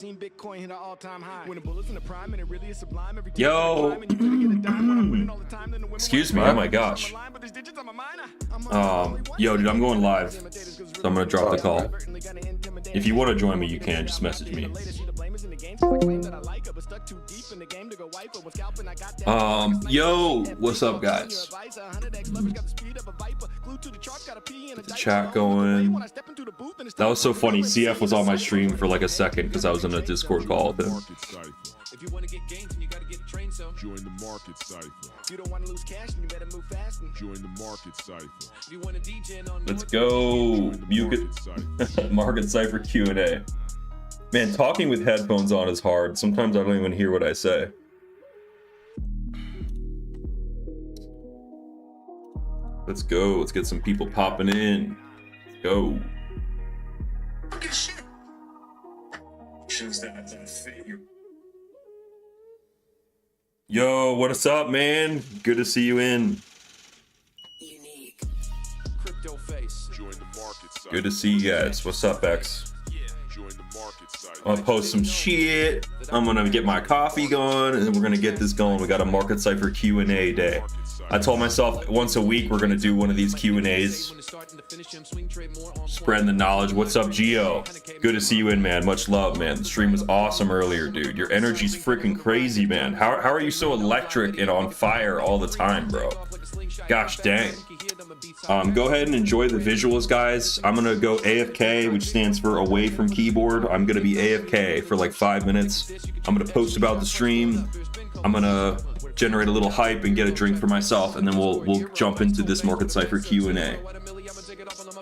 Bitcoin hit an all-time high. When the bullets in the prime and it really is sublime. Yo. Excuse me. Oh my gosh. Yo, dude, I'm going live. So I'm gonna drop the call. If you want to join me, you can. Just message me. Yo, what's up, guys? Get the chat going. That was so funny. CF was on my stream for like a second because I was in a Discord call with him. If you want to get gains, you got to get trained, so join the market cipher. If you don't want to lose cash, you better move fast and join the market cipher. If you want to DJ on let's go. Market cipher Q&A. Man, talking with headphones on is hard. Sometimes I don't even hear what I say. Let's go. Let's get some people popping in. Let's go. Yo, what's up, man? Good to see you in. Unique. Crypto face. Join the market side. Good to see you guys. What's up, X? Join the market side. I'm gonna post some shit. I'm gonna get my coffee going, and then we're gonna get this going. We got a Market Cipher Q&A day. I told myself once a week we're gonna do one of these Q&As. Spreading the knowledge. What's up, Gio? Good to see you in, man. Much love, man. The stream was awesome earlier, dude. Your energy's freaking crazy, man. How are you so electric and on fire all the time, bro? Gosh dang. Go ahead and enjoy the visuals, guys. I'm gonna go AFK, which stands for away from keyboard. I'm gonna be AFK for like 5 minutes. I'm gonna post about the stream. I'm gonna generate a little hype and get a drink for myself, and then we'll jump into this Market Cipher Q&A.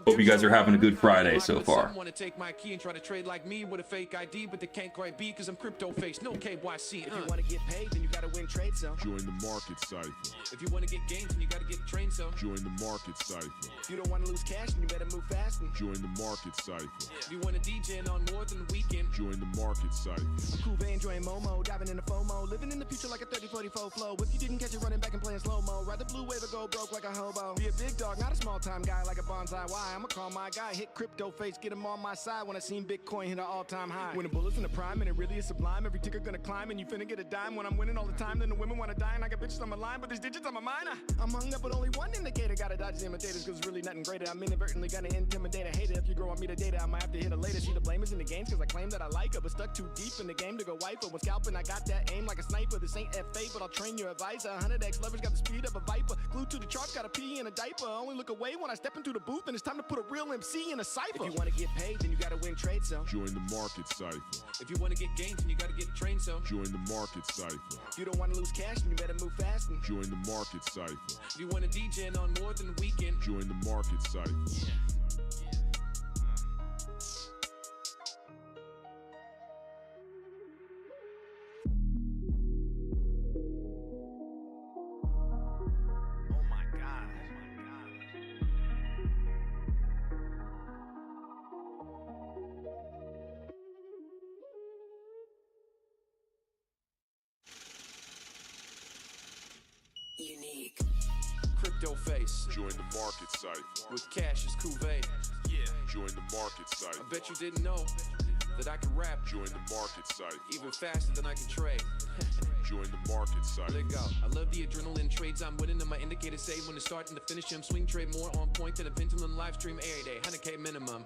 Hope you guys are having a good Friday so far. Want to take my key and try to trade like me with a fake ID, but they can't quite be because I'm crypto face, no KYC. If you want to get paid, then you got to win trade, so join the market cipher. If you want to get gains, then you got to get trained, so join the market cipher. If you don't want to lose cash, then you better move fast and join the market cipher. If you want to DJ on more than a weekend, join the market cipher. I'm cool, enjoying Momo, diving in the FOMO, living in the future like a 30-44 flow. If you didn't catch it, running back and playing slow-mo, ride the blue wave or go broke like a hobo. Be a big dog, not a small-time guy like a bonsai. Why? I'ma call my guy, hit crypto face, get him on my side when I seen Bitcoin hit an all-time high. When the bullets in the prime and it really is sublime, every ticker gonna climb and you finna get a dime. When I'm winning all the time, then the women wanna die and I got bitches on my line, but there's digits on my mind. I'm hung up with only one indicator, gotta dodge the imitators cause it's really nothing greater. I'm inadvertently gonna intimidate a hater. If you grow on me the data, I might have to hit her later. See the blame is in the games cause I claim that I like her, but stuck too deep in the game to go wipe her. When scalping, I got that aim like a sniper. This ain't FA, but I'll train your advisor. 100x leverage got the speed of a viper. Glued to the charts, got a pee in a diaper. Only look away when I step into the booth and it's time to put a real MC in a cipher. If you want to get paid, then you got to win trade, so join the market cipher. If you want to get gains, then you got to get trained, so join the market cipher. If you don't want to lose cash, then you better move fast and join the market cipher. If you want to DJ on more than a weekend, join the market cipher. Unique. Crypto face. Join the market cipher. With cash is Cuvée. Yeah. Join the market cipher. I bet you didn't know that I can rap. Join the market cipher. Even faster than I can trade. Join the market cipher. Let go. I love the adrenaline trades I'm winning, and my indicators say when to start and to finish. I'm swing trade more on point than a pendulum live stream every day. 100K minimum.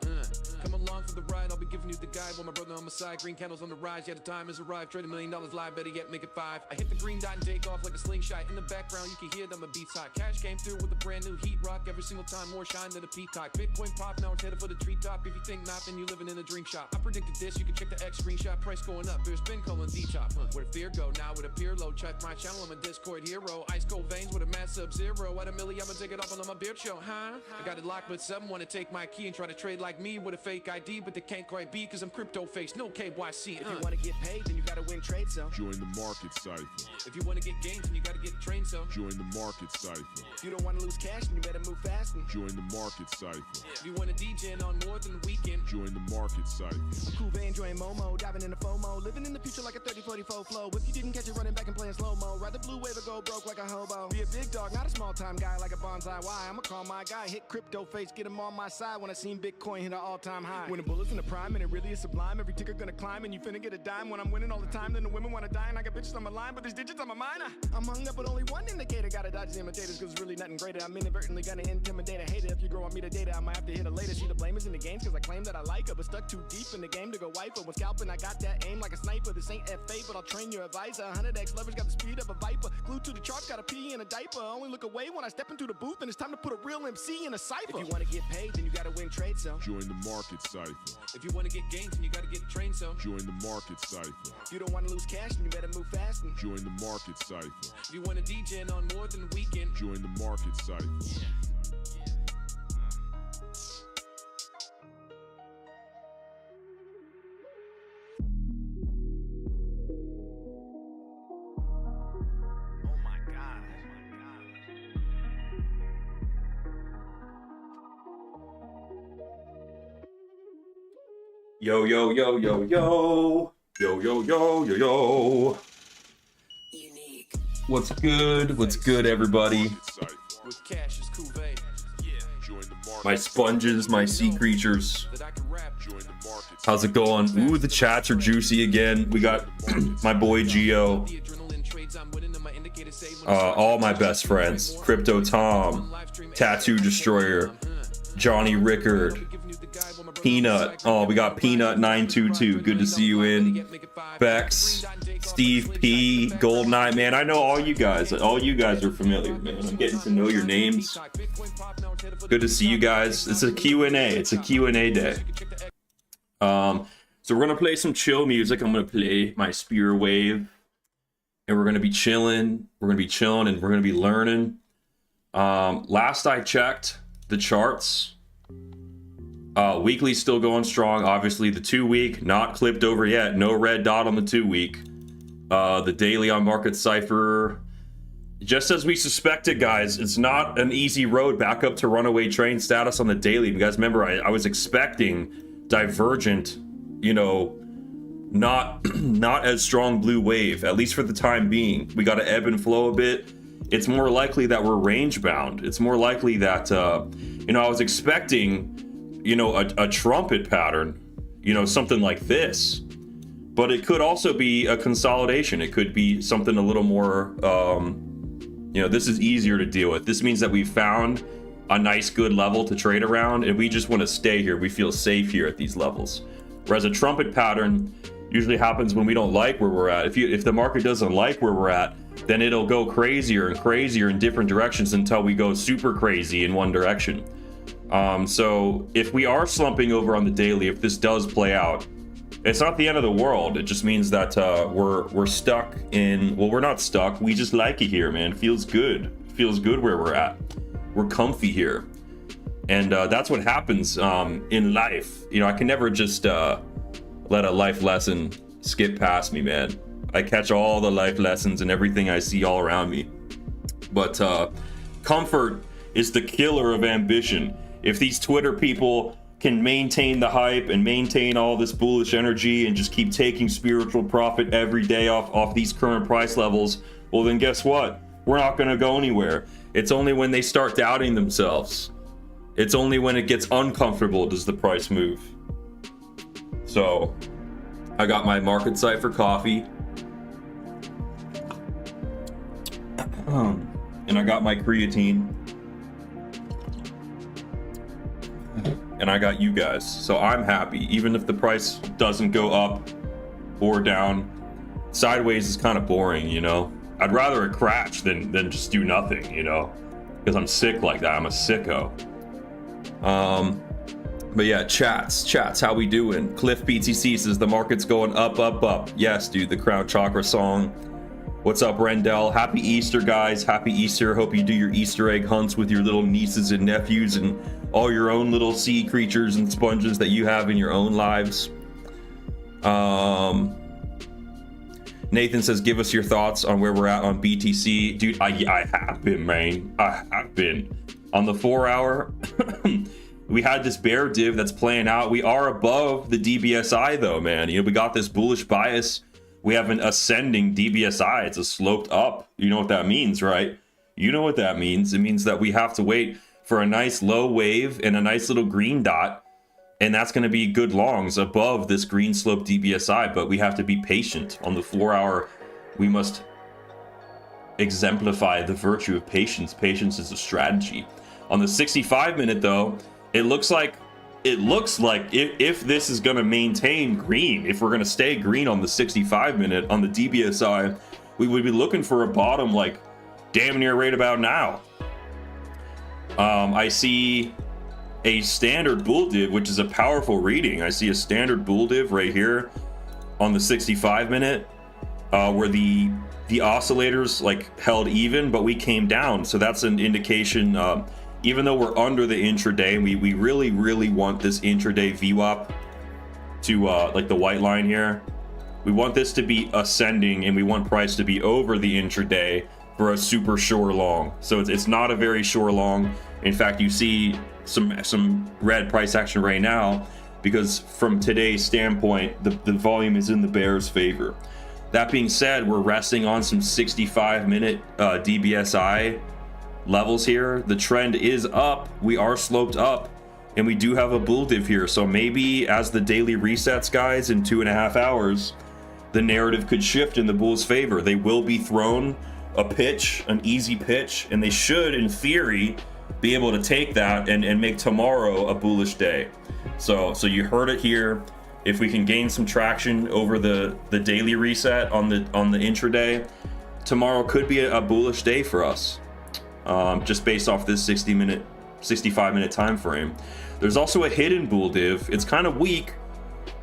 Come along for the ride. I'll be giving you the guide while my brother on my side. Green candles on the rise. Yeah, the time has arrived. Trade $1 million live. Better yet, make it 5. I hit the green dot and take off like a slingshot. In the background, you can hear that my beats hot. Cash came through with a brand new heat rock. Every single time, more shine than a peacock. Bitcoin pop, now it's headed for the treetop. If you think not, then you living in a dream shop. I predicted this. You can check the X screenshot. Price going up. There's been colon D-top. Where fear go now with a peer low. Check my channel. I'm a Discord hero. Ice cold veins with a mass sub-zero. At a milli, I'ma take it off on my beard show, huh? I got it locked, but some want to take my key and try to trade like me with a fake ID, but they can't quite be because I'm crypto face, no KYC. If you want to get paid, then you got to win trade, so join the market cipher. If you want to get gains, then you got to get trained, so join the market cipher. If you don't want to lose cash, then you better move fast and join the market cipher. If you want to DJ on more than a weekend, join the market cipher. I'm cool, enjoying Momo, diving in the FOMO, living in the future like a 30-44 flow. If you didn't catch it, running back and playing slow-mo. Ride the blue wave or go broke like a hobo. Be a big dog, not a small-time guy like a bonsai. Why? I'ma call my guy, hit crypto face, get him on my side when I seen Bitcoin hit an all-time high. When the bullets in the prime and it really is sublime, every ticker gonna climb and you finna get a dime. When I'm winning all the time, then the women wanna die and I got bitches on my line, but there's digits on my mind. I'm hung up with only one indicator, gotta dodge the imitators cause it's really nothing greater. I'm inadvertently gonna intimidate a hater. If you grow on me to data, I might have to hit her later. See, the blame is in the games cause I claim that I like her, but stuck too deep in the game to go wipe her. When scalping, I got that aim like a sniper. This ain't FA, but I'll train your advisor. 100x leverage got the speed of a viper. Glued to the charts, got a pee in a diaper. Only look away when I step into the booth and it's time to put a real MC in a cipher. If you wanna get paid, then you gotta win trade, so join the market cipher. if you wanna get gains, then you gotta get trained, so Join the market cipher. if you don't wanna lose cash, then you better move fast. And Join the market cipher. if you wanna DJ on more than a weekend, Join the market cipher. oh my god. Yo, yo, yo, yo, yo. Yo, yo, yo, yo, yo. Unique. What's good? What's good, everybody? Market cipher. With cash is Cuvée. Yeah. Join the market. My sponges, my sea creatures. That I can rap. Join the market. How's it going? Ooh, the chats are juicy again. We got my boy Geo, The adrenaline trades I'm winning and my indicators say when all my best friends, Crypto Tom, Tattoo Destroyer, Johnny Rickard, Peanut. Oh, we got Peanut 922. Good to see you in. Bex, Steve P, Gold Knight. Man, I know all you guys. All you guys are familiar, man. I'm getting to know your names. Good to see you guys. It's a Q&A. It's a Q&A day. So we're gonna play some chill music. I'm gonna play my Spear Wave, and we're gonna be chilling. We're gonna be chilling, and we're gonna be learning. Last I checked the charts, weekly still going strong. Obviously, the 2 week not clipped over yet. No red dot on the 2 week. The daily on Market Cipher, just as we suspected, guys. It's not an easy road back up to runaway train status on the daily. You guys remember I was expecting divergent, you know, not as strong blue wave, at least for the time being. We got to ebb and flow a bit. It's more likely that we're range bound. It's more likely that you know, I was expecting, you know, a trumpet pattern, you know, something like this, but it could also be a consolidation. It could be something a little more you know, this is easier to deal with. This means that we found a nice good level to trade around, and we just want to stay here. We feel safe here at these levels. Whereas a trumpet pattern usually happens when we don't like where we're at. If the market doesn't like where we're at, then it'll go crazier and crazier in different directions until we go super crazy in one direction. So if we are slumping over on the daily, if this does play out, it's not the end of the world. It just means that we're stuck in, well, we're not stuck. We just like it here, man. It feels good. It feels good where we're at. We're comfy here. And that's what happens in life. You know, I can never just let a life lesson skip past me, man. I catch all the life lessons and everything I see all around me. But comfort is the killer of ambition. If these Twitter people can maintain the hype and maintain all this bullish energy and just keep taking spiritual profit every day off these current price levels, well, then guess what? We're not going to go anywhere. It's only when they start doubting themselves. It's only when it gets uncomfortable does the price move. So I got my Market Cipher coffee. And I got my creatine. And I got you guys. So I'm happy. Even if the price doesn't go up or down, sideways is kind of boring, you know? I'd rather it crash than just do nothing, you know? Because I'm sick like that. I'm a sicko. But yeah, chats, how we doing? Cliff BTC says the market's going up, up, up. Yes, dude, the Crown Chakra song. What's up, Rendell? Happy Easter, guys. Happy Easter. Hope you do your Easter egg hunts with your little nieces and nephews and all your own little sea creatures and sponges that you have in your own lives. Nathan says, give us your thoughts on where we're at on BTC. Dude, I have been, man. I have been. On the 4 hour, we had this bear div that's playing out. We are above the DBSI though, man. You know, we got this bullish bias We have an ascending DBSI. It's a sloped up. You know what that means, right? You know what that means. It means that we have to wait for a nice low wave and a nice little green dot, and that's going to be good longs above this green slope DBSI, but we have to be patient. On the 4 hour, we must exemplify the virtue of patience. Patience is a strategy. On the 65 minute though, it looks like if this is going to maintain green, if we're going to stay green on the 65 minute on the DBSI, we would be looking for a bottom like damn near right about now. I see a standard bull div, which is a powerful reading. I see a standard bull div right here on the 65 minute, where the oscillators like held even, but we came down. So that's an indication, even though we're under the intraday, we really want this intraday VWAP to like the white line here. We want this to be ascending, and we want price to be over the intraday for a super short long. So it's not a very short long. In fact, you see some red price action right now because from today's standpoint, the volume is in the bear's favor. That being said, we're resting on some 65 minute DBSI levels here. The trend is up. We are sloped up, and we do have a bull div here. So maybe as the daily resets, guys, in 2.5 hours, the narrative could shift in the bull's favor. They will be thrown a pitch, an easy pitch, and they should, in theory, be able to take that and make tomorrow a bullish day. So you heard it here. If we can gain some traction over the daily reset on the intraday, tomorrow could be a bullish day for us, just based off this 65 minute time frame. There's also a hidden bull div. It's kind of weak,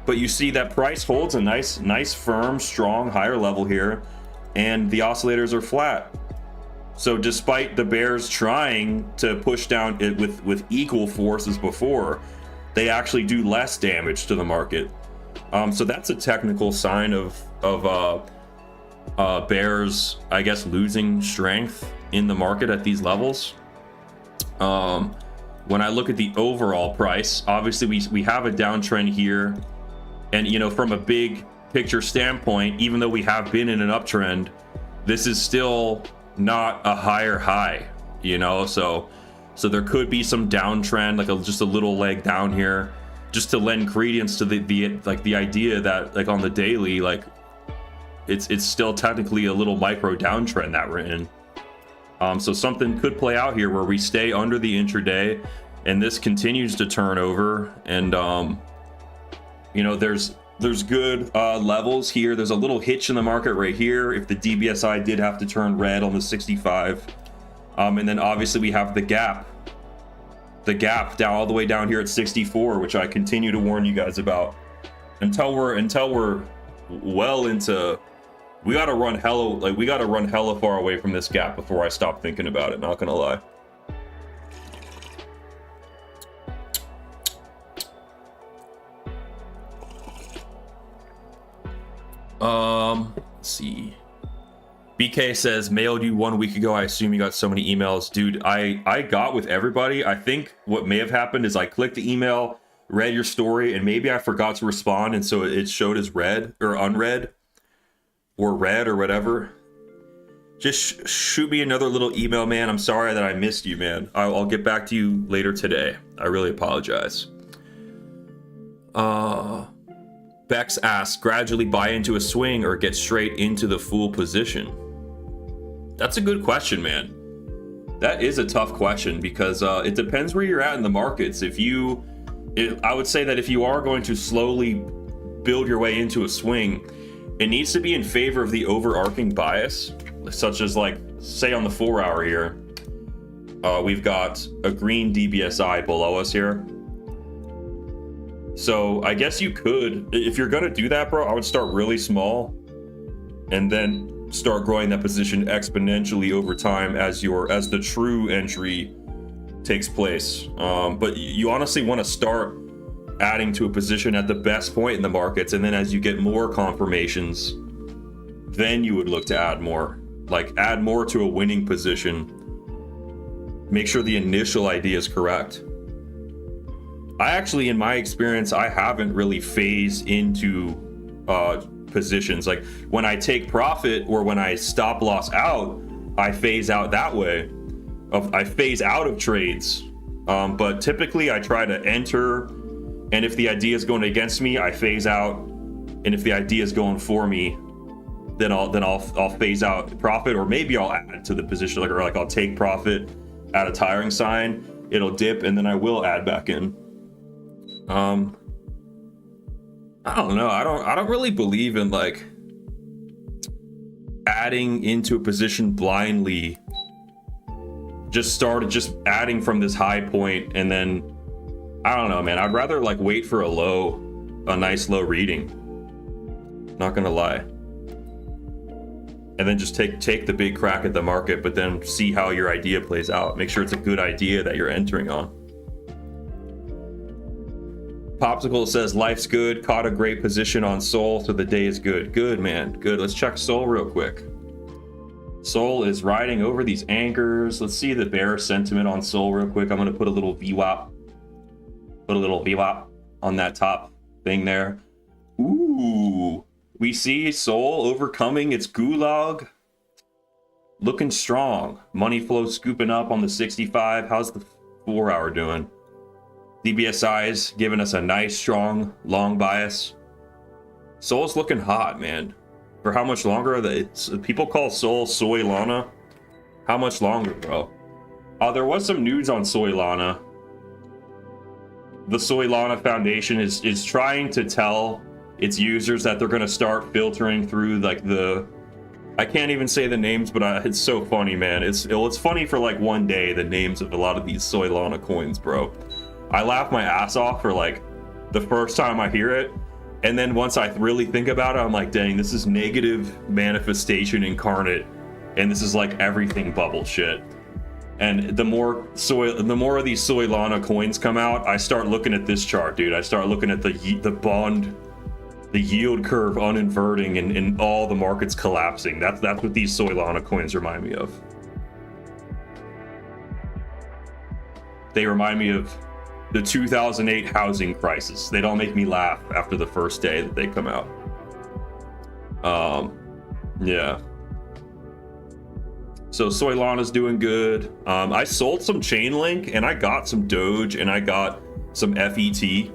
but you see that price holds a nice firm, strong, higher level here, and the oscillators are flat. So despite the bears trying to push down it with equal force as before, they actually do less damage to the market. So that's a technical sign of bears, I guess, losing strength in the market at these levels. When I look at the overall price, obviously we have a downtrend here, and you know, from a big picture standpoint, even though we have been in an uptrend, this is still not a higher high, you know. So there could be some downtrend, like just a little leg down here, just to lend credence to the idea that like on the daily, like it's still technically a little micro downtrend that we're in. So something could play out here where we stay under the intraday and this continues to turn over, and you know, there's good levels here. There's a little hitch in the market right here if the DBSI did have to turn red on the 65. And then obviously we have the gap down all the way down here at 64, which I continue to warn you guys about until we're well into, we got to run hella far away from this gap before I stop thinking about it, not gonna lie. Let's see. BK says, mailed you 1 week ago. I assume you got so many emails. Dude, I got with everybody. I think what may have happened is I clicked the email, read your story, and maybe I forgot to respond, and so it showed as read or unread or read or whatever. Just shoot me another little email, man. I'm sorry that I missed you, man. I'll get back to you later today. I really apologize. Bex asks, gradually buy into a swing or get straight into the full position? That's a good question, man. That is a tough question because it depends where you're at in the markets. I would say that if you are going to slowly build your way into a swing, it needs to be in favor of the overarching bias, such as, like, say on the 4 hour here, we've got a green DBSI below us here. So I guess you could, if you're gonna do that, bro, I would start really small and then start growing that position exponentially over time as the true entry takes place. But you honestly want to start adding to a position at the best point in the markets, and then as you get more confirmations, then you would look to add more. Like, add more to a winning position. Make sure the initial idea is correct. I actually, in my experience, I haven't really phased into positions. Like when I take profit or when I stop loss out, I phase out that way. I phase out of trades. But typically I try to enter, and if the idea is going against me, I phase out. And if the idea is going for me, then I'll phase out profit, or maybe I'll add to the position, like I'll take profit at a tiring sign, it'll dip, and then I will add back in. I don't know. I don't really believe in like adding into a position blindly. Just adding from this high point, and then I don't know, man. I'd rather like wait for a nice low reading. Not gonna lie. And then just take the big crack at the market, but then see how your idea plays out. Make sure it's a good idea that you're entering on. Popsicle says, life's good. Caught a great position on Sol, so the day is good. Good, man. Good. Let's check Sol real quick. Sol is riding over these anchors. Let's see the bear sentiment on Sol real quick. I'm going to put a little VWAP. Put a little VWAP on that top thing there. Ooh. We see Sol overcoming its gulag. Looking strong. Money flow scooping up on the 65. How's the 4 hour doing? DBSI's giving us a nice, strong, long bias. Sol's looking hot, man. For how much longer? People call Sol Soy Lana. How much longer, bro? There was some news on Soy Lana. The Soy Lana Foundation is trying to tell its users that they're going to start filtering through like I can't even say the names, but it's so funny, man. It's funny for like one day, the names of a lot of these Soy Lana coins, bro. I laugh my ass off for like the first time I hear it, and then once I really think about it, I'm like, dang, this is negative manifestation incarnate, and this is like everything bubble shit. And the more of these Soy Lana coins come out, I start looking at this chart, dude. I start looking at the bond, the yield curve uninverting, and all the markets collapsing. That's what these Soy Lana coins remind me of. They remind me of the 2008 housing crisis. They don't make me laugh after the first day that they come out. Yeah. So Soy Lana's doing good. I sold some Chainlink, and I got some Doge, and I got some FET.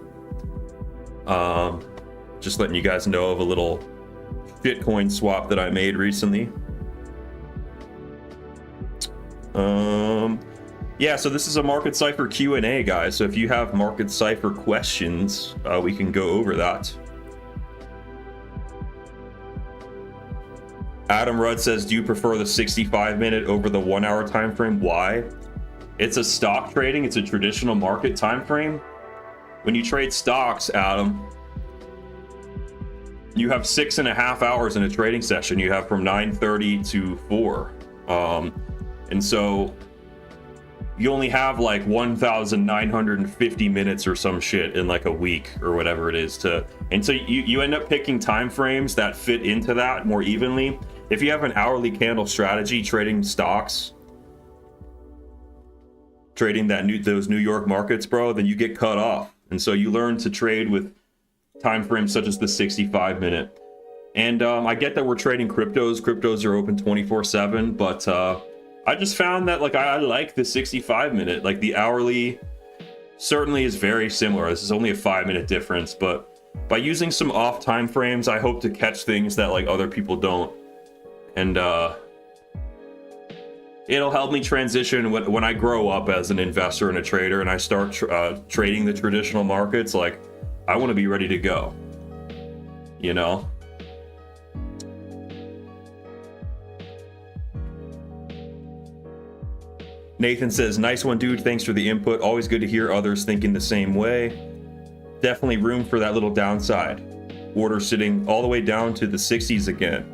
Just letting you guys know of a little Bitcoin swap that I made recently. Yeah, so this is a Market Cipher Q&A, guys. So if you have Market Cipher questions, we can go over that. Adam Rudd says, do you prefer the 65-minute over the 1 hour time frame? Why? It's a stock trading. It's a traditional market time frame. When you trade stocks, Adam, you have 6.5 hours in a trading session. You have from 9:30 to 4. And so you only have like 1,950 minutes or some shit in like a week or whatever it is and so you end up picking time frames that fit into that more evenly. If you have an hourly candle strategy trading stocks, trading those New York markets, bro, then you get cut off. And so you learn to trade with time frames such as the 65-minute. And I get that we're trading cryptos. Cryptos are open 24/7, but I just found that like I like the 65-minute. Like the hourly certainly is very similar. This is only a 5-minute difference, but by using some off time frames, I hope to catch things that like other people don't. And it'll help me transition when I grow up as an investor and a trader, and I start trading the traditional markets. Like I want to be ready to go, you know? Nathan says, nice one, dude. Thanks for the input. Always good to hear others thinking the same way. Definitely room for that little downside. Order sitting all the way down to the 60s again,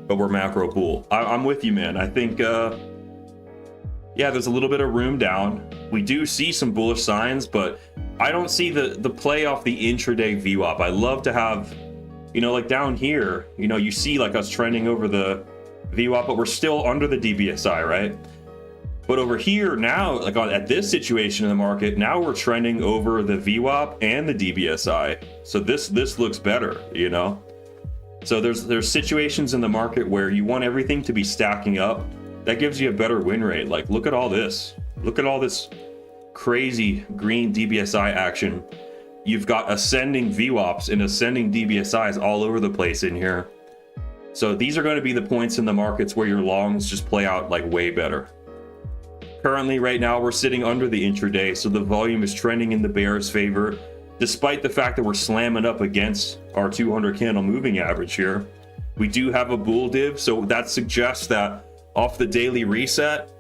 but we're macro bull. I'm with you, man. I think, yeah, there's a little bit of room down. We do see some bullish signs, but I don't see the play off the intraday VWAP. I love to have, you know, like down here, you know, you see like us trending over the VWAP, but we're still under the DBSI, right? But over here now, like at this situation in the market, now we're trending over the VWAP and the DBSI. So this looks better, you know? So there's situations in the market where you want everything to be stacking up. That gives you a better win rate. Like, look at all this. Look at all this crazy green DBSI action. You've got ascending VWAPs and ascending DBSIs all over the place in here. So these are going to be the points in the markets where your longs just play out like way better. Currently, right now, we're sitting under the intraday, so the volume is trending in the bear's favor, despite the fact that we're slamming up against our 200 candle moving average here. We do have a bull div, so that suggests that off the daily reset,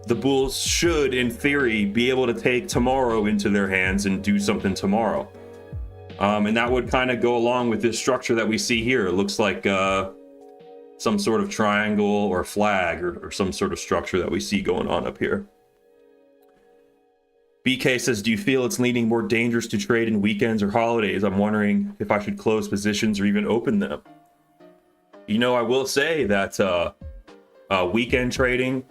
the bulls should, in theory, be able to take tomorrow into their hands and do something tomorrow. And that would kind of go along with this structure that we see here. It looks like some sort of triangle or flag or some sort of structure that we see going on up here. BK says, do you feel it's leaning more dangerous to trade in weekends or holidays? I'm wondering if I should close positions or even open them. You know, I will say that weekend trading,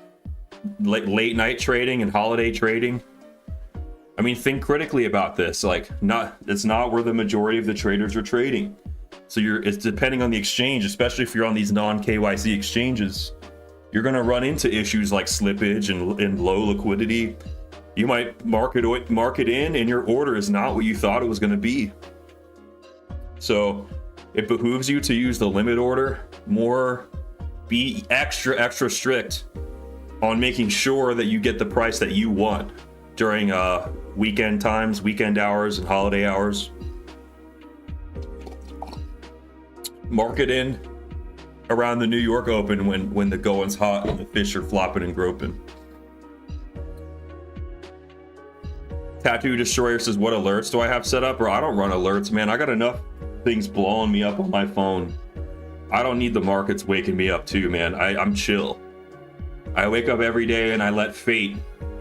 late night trading and holiday trading, I mean, think critically about this. Like, it's not where the majority of the traders are trading. So it's depending on the exchange, especially if you're on these non-KYC exchanges, you're going to run into issues like slippage and low liquidity. You might mark it in and your order is not what you thought it was going to be. So it behooves you to use the limit order more, be extra strict on making sure that you get the price that you want during weekend times, weekend hours, and holiday hours. Mark it in around the New York Open when the going's hot and the fish are flopping and groping. Tattoo Destroyer says, what alerts do I have set up? Or I don't run alerts, man. I got enough things blowing me up on my phone. I don't need the markets waking me up too, man. I'm chill. I wake up every day and I let fate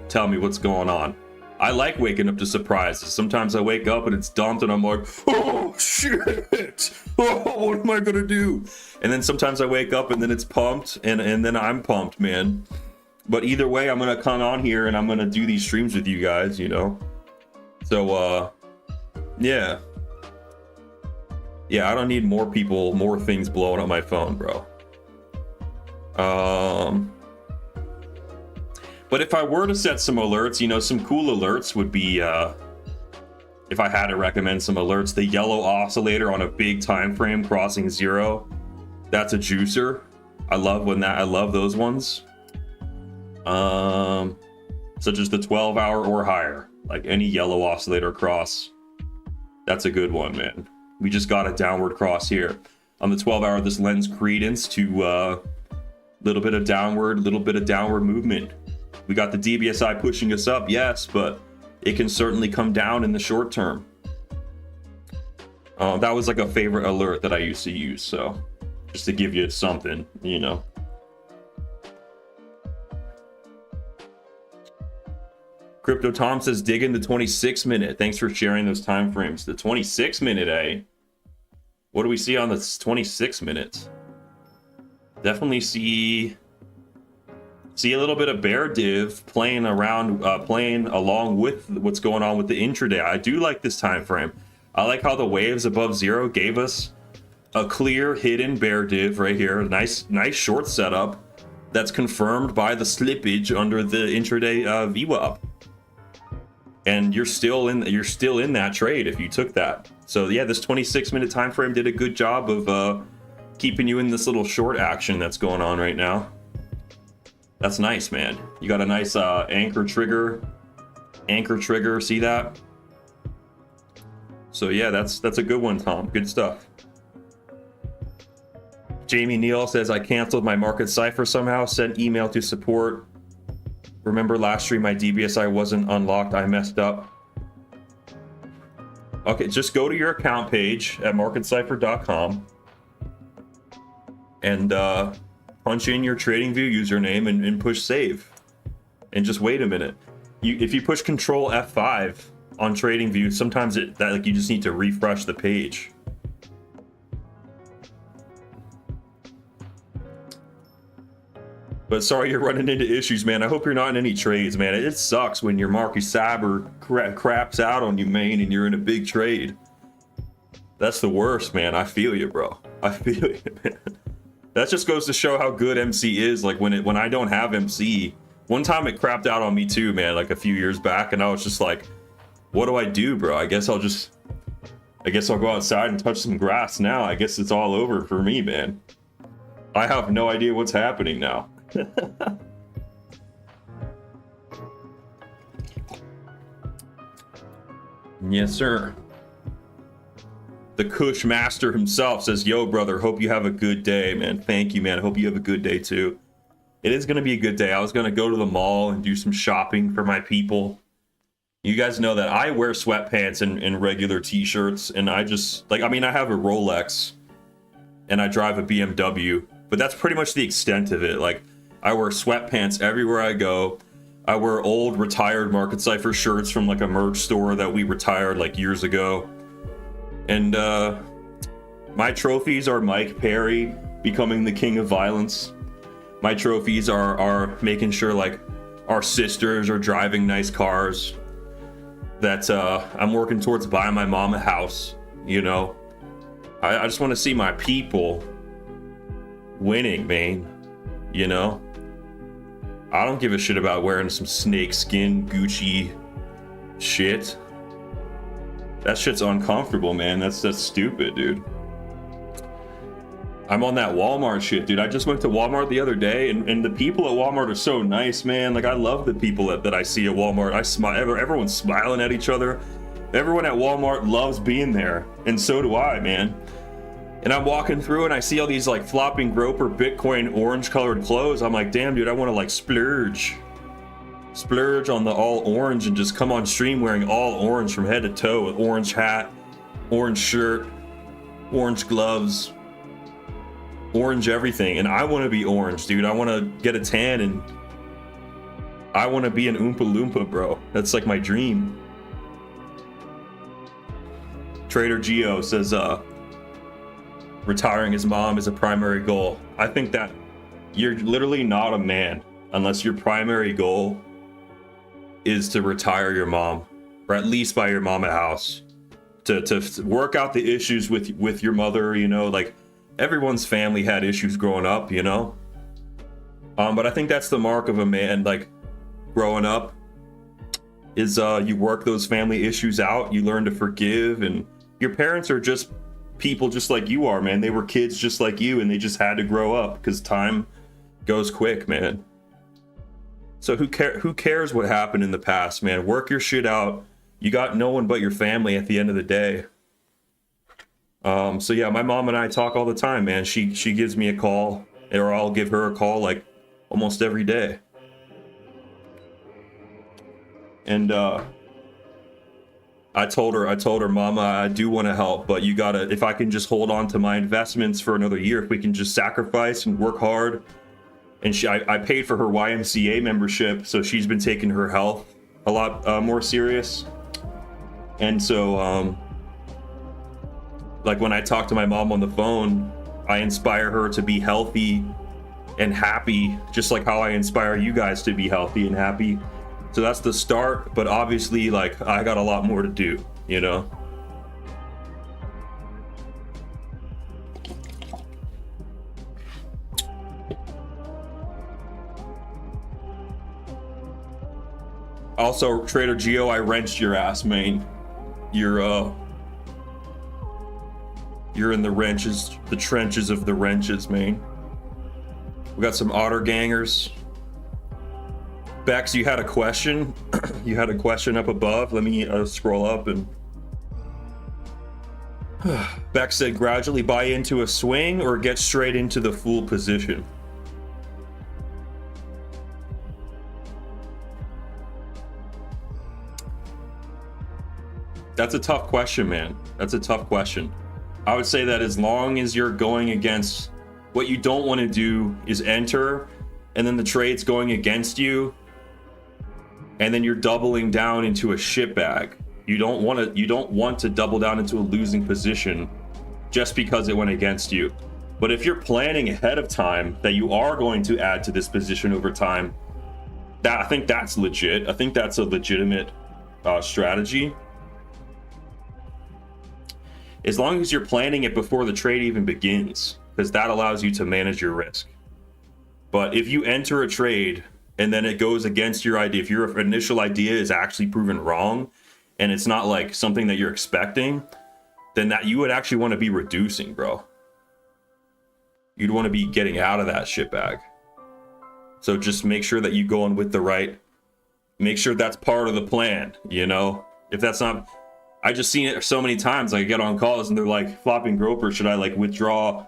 tell me what's going on. I like waking up to surprises. Sometimes I wake up and it's dumped and I'm like, oh shit, oh, what am I gonna do? And then sometimes I wake up and then it's pumped and then I'm pumped, man. But either way, I'm gonna come on here and I'm gonna do these streams with you guys, you know? So, yeah. Yeah, I don't need more things blowing up my phone, bro. But if I were to set some alerts, you know, some cool alerts would be, if I had to recommend some alerts, the yellow oscillator on a big time frame crossing 0. That's a juicer. I love those ones. Such as the 12-hour or higher, like any yellow oscillator cross. That's a good one, man. We just got a downward cross here. On the 12-hour, this lends credence to little bit of downward movement. We got the DBSI pushing us up, yes, but it can certainly come down in the short term. That was like a favorite alert that I used to use, so just to give you something, you know. Crypto Tom says, dig in the 26-minute. Thanks for sharing those time frames. The 26-minute, eh? What do we see on the 26 minutes? Definitely see a little bit of bear div playing along with what's going on with the intraday. I do like this time frame. I like how the waves above 0 gave us a clear hidden bear div right here. Nice short setup that's confirmed by the slippage under the intraday VWAP. And you're still in that trade if you took that. So yeah, this 26-minute time frame did a good job of keeping you in this little short action that's going on right now. That's nice, man. You got a nice anchor trigger. See that? So yeah, that's a good one, Tom. Good stuff. Jamie Neal says, I canceled my market cipher somehow. Sent email to support. Remember last stream my DBSI wasn't unlocked. I messed up. Okay, just go to your account page at marketcipher.com and punch in your TradingView username and push save. And just wait a minute. If you push Control F5 on TradingView, sometimes you just need to refresh the page. But sorry you're running into issues, man. I hope you're not in any trades, man. It sucks when your Marky Saber craps out on you, man, and you're in a big trade. That's the worst, man. I feel you, bro. I feel it, man. That just goes to show how good MC is. Like when I don't have MC, one time it crapped out on me too, man, like a few years back, and I was just like, what do I do, bro? I guess I'll go outside and touch some grass now. I guess it's all over for me, man. I have no idea what's happening now. Yes, sir. The Kush Master himself says, yo, brother, hope you have a good day, man. Thank you, man. I hope you have a good day, too. It is going to be a good day. I was going to go to the mall and do some shopping for my people. You guys know that I wear sweatpants and regular t-shirts, and I just, like, I mean, I have a Rolex, and I drive a BMW, but that's pretty much the extent of it. Like, I wear sweatpants everywhere I go. I wear old, retired NickCipher shirts from, like, a merch store that we retired, like, years ago. And, my trophies are Mike Perry becoming the king of violence. My trophies are making sure, like, our sisters are driving nice cars. That I'm working towards buying my mom a house, you know. I just want to see my people winning, man, you know. I don't give a shit about wearing some snakeskin Gucci shit. That shit's uncomfortable, man. That's stupid, dude. I'm on that Walmart shit, dude. I just went to Walmart the other day, and the people at Walmart are so nice, man. Like, I love the people that I see at Walmart. I smile. Everyone's smiling at each other. Everyone at Walmart loves being there, and so do I, man. And I'm walking through, and I see all these, like, FloppingGroper Bitcoin orange-colored clothes. I'm like, damn, dude, I want to, like, splurge on the all orange and just come on stream wearing all orange from head to toe with orange hat, orange shirt, orange gloves, orange everything. And I want to be orange, dude. I want to get a tan, and I want to be an Oompa Loompa, bro. That's like my dream. Trader Geo says retiring his mom is a primary goal. I think that you're literally not a man unless your primary goal is to retire your mom, or at least buy your mom a house, to work out the issues with your mother, you know. Like, everyone's family had issues growing up, you know. But I think that's the mark of a man, like, growing up, is you work those family issues out, you learn to forgive, and your parents are just people just like you are, man. They were kids just like you, and they just had to grow up because time goes quick, man. So who cares what happened in the past, man? Work your shit out. You got no one but your family at the end of the day. So yeah, my mom and I talk all the time, man. She gives me a call, or I'll give her a call, like, almost every day. And I told her, Mama, I do want to help, but you gotta, if I can just hold on to my investments for another year, if we can just sacrifice and work hard. And I paid for her YMCA membership, so she's been taking her health a lot more serious. And so, like, when I talk to my mom on the phone, I inspire her to be healthy and happy, just like how I inspire you guys to be healthy and happy. So that's the start, but obviously, like, I got a lot more to do, you know? Also, Trader Geo, I wrenched your ass, man. You're in the trenches of the wrenches, man. We got some otter gangers. Bex, you had a question? You had a question up above. Let me scroll up and... Bex said, gradually buy into a swing or get straight into the fool position? That's a tough question, man. That's a tough question. I would say that as long as you're going against, what you don't want to do is enter, and then the trade's going against you, and then you're doubling down into a shitbag. You don't want to double down into a losing position just because it went against you. But if you're planning ahead of time that you are going to add to this position over time, I think that's legit. I think that's a legitimate strategy. as long as you're planning it before the trade even begins, because that allows you to manage your risk. But if you enter a trade and then it goes against your idea, if your initial idea is actually proven wrong and it's not like something that you're expecting, then that you would actually want to be reducing, bro. You'd want to be getting out of that shit bag. So just make sure that you go in with the right, make sure that's part of the plan, you know? If that's not, I just seen it so many times. I get on calls and they're like, FloppingGroper, should I like withdraw